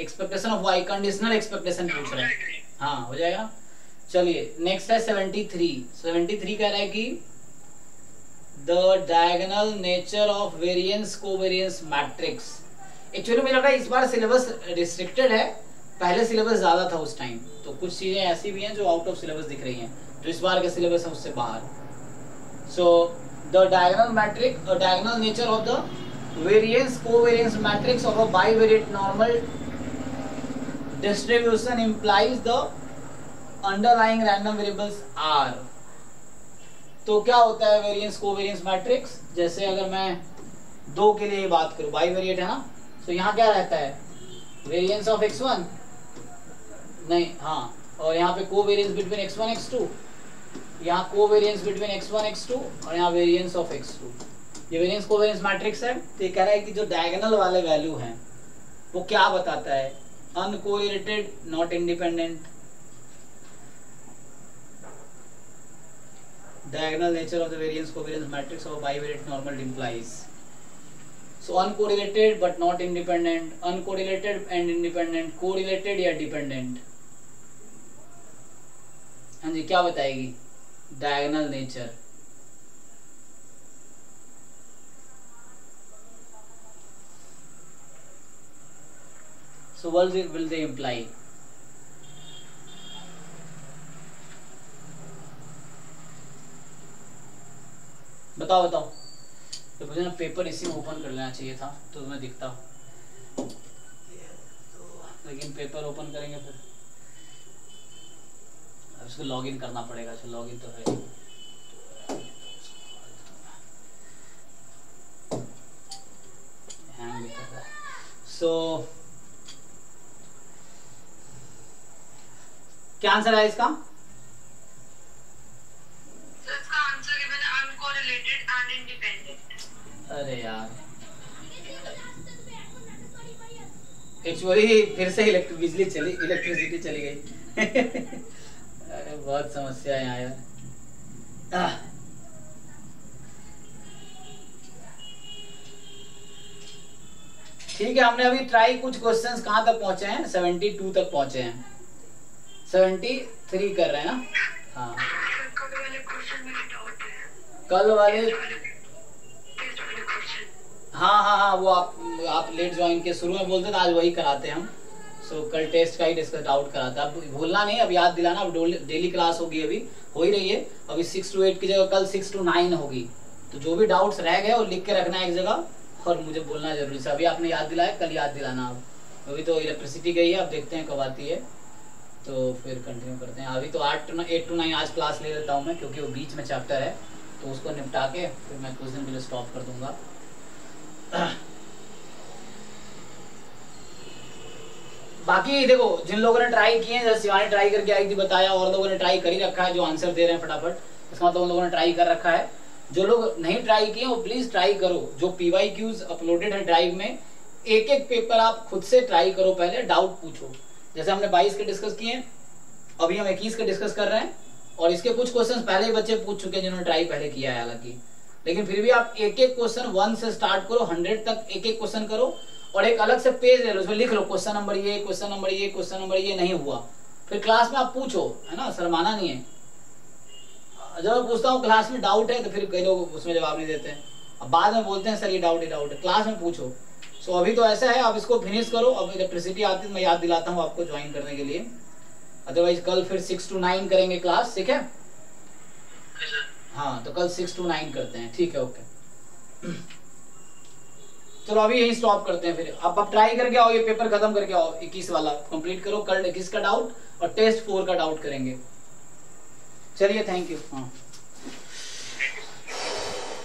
expectation of Y conditional expectation पूछ रहा है, हाँ हो जाएगा। चलिए नेक्स्ट है 73 कह रहा है कि the diagonal nature of variance covariance matrix. Actually मुझे लग रहा है इस बार सिलेबस रिस्ट्रिक्टेड है, पहले सिलेबस ज्यादा था उस टाइम, तो कुछ चीजें ऐसी भी हैं जो आउट ऑफ सिलेबस दिख रही हैं, जो इस बार के सिलेबस है उससे बाहर। So the diagonal matrix diagonal nature of the variance covariance matrix of a bivariate normal distribution implies the underlying random variables are. तो क्या होता है वेरिएंस कोवेरिएंस मैट्रिक्स, जैसे अगर मैं 2 के लिए बात करूं, बाइवेरिएट है ना, तो यहाँ क्या रहता है वेरिएंस ऑफ x1 नहीं, हाँ, और यहाँ पे कोवेरिएंस बिटवीन x1 x2, यहाँ कोवेरिएंस बिटवीन x1 x2 और यहाँ वेरिएंस ऑफ x2, ये वेरिएंस कोवेरिएंस मैट्रिक्स है। तो ये कह रहा है कि जो डायगोनल वाले वैल्यू हैं वो क्या बताता है, uncorrelated not independent, diagonal nature of the variance covariance matrix of a bivariate normal implies, so uncorrelated but not independent, uncorrelated and independent, correlated या dependent, हाँ जी क्या बताएगी diagonal nature। so what will they imply? बताओ तो मुझे ना paper इसी में ओपन कर लेना चाहिए था तो मैं दिखता, लेकिन पेपर ओपन करेंगे फिर उसको लॉगिन करना पड़ेगा। अच्छा लॉगिन तो है, हैंग भी कर रहा है। सो क्या आंसर है इसका? अरे यार एक्चुअली फिर से इलेक्ट्रिसिटी चली गई अरे बहुत समस्या है यहाँ यार। ठीक है, हमने अभी ट्राई कुछ क्वेश्चंस कहाँ तक पहुंचे हैं, 72 तक पहुंचे हैं, 73 कर रहे हैं ना। हाँ कल वाले हाँ वो आप लेट ज्वाइन के शुरू में बोलते थे, आज वही कराते हैं हम। सो कल टेस्ट का ही डिस्कस आउट कराता है, अब भूलना नहीं, अब याद दिलाना। अब डेली क्लास होगी, अभी हो ही रही है, अभी 6 to 8 की जगह कल 6 to 9 होगी। तो जो भी डाउट्स रह गए वो लिख के रखना है एक जगह और मुझे बोलना जरूरी है। अभी आपने याद दिलाया, कल याद दिलाना। अब अभी तो इलेक्ट्रिसिटी गई है, अब देखते हैं कब आती है, तो फिर कंटिन्यू करते हैं। अभी तो 8 to 9 आज क्लास ले लेता हूँ मैं, क्योंकि वो बीच में चैप्टर है, तो उसको निपटा के फिर मैं कुछ दिन के लिए स्टॉप कर दूंगा। बाकी देखो, जिन लोगों ने ट्राई किए हैं, जैसे शिवानी ट्राई करके आई थी बताया, और लोगों ने ट्राई कर ही रखा है जो आंसर दे रहे हैं फटाफट, इसका मतलब उन लोगों ने ट्राई कर रखा है। जो लोग नहीं ट्राई किए वो प्लीज ट्राई करो। जो PYQs अपलोडेड है ड्राइव में, एक एक पेपर आप खुद से ट्राई करो, पहले डाउट पूछो। जैसे हमने 22 के डिस्कस किए, अभी हम 21 के डिस्कस कर रहे हैं, और इसके कुछ क्वेश्चन पहले ही बच्चे पूछ चुके हैं जिन्होंने ट्राई पहले किया है हालांकि। लेकिन फिर भी आप एक एक क्वेश्चन 1 से स्टार्ट करो, 100 तक एक एक क्वेश्चन करो, और एक अलग से पेज ले लो, उसमें लिख लो क्वेश्चन नंबर ये, क्वेश्चन नंबर ये, क्वेश्चन नंबर ये नहीं हुआ, फिर क्लास में आप पूछो, है ना, शर्माना नहीं है। जब मैं पूछता हूँ क्लास में डाउट है, तो फिर कई लोग उसमें जवाब नहीं देते हैं, अब बाद में बोलते हैं सर ये डाउट है, क्लास में पूछो। सो अभी तो ऐसा है, आप इसको फिनिश करो। अब इलेक्ट्रिसिटी आती है, मैं याद दिलाता हूँ आपको ज्वाइन करने के लिए, अदरवाइज कल फिर 6 to 9 करेंगे क्लास, ठीक है? हाँ तो कल 6 to 9 करते हैं, ठीक है, ओके। चलो अभी यही स्टॉप करते हैं, फिर आप ट्राई करके आओ, ये पेपर खत्म करके आओ, 21 वाला कंप्लीट करो, कल 21 का डाउट और टेस्ट 4 का डाउट करेंगे। चलिए थैंक यू। हाँ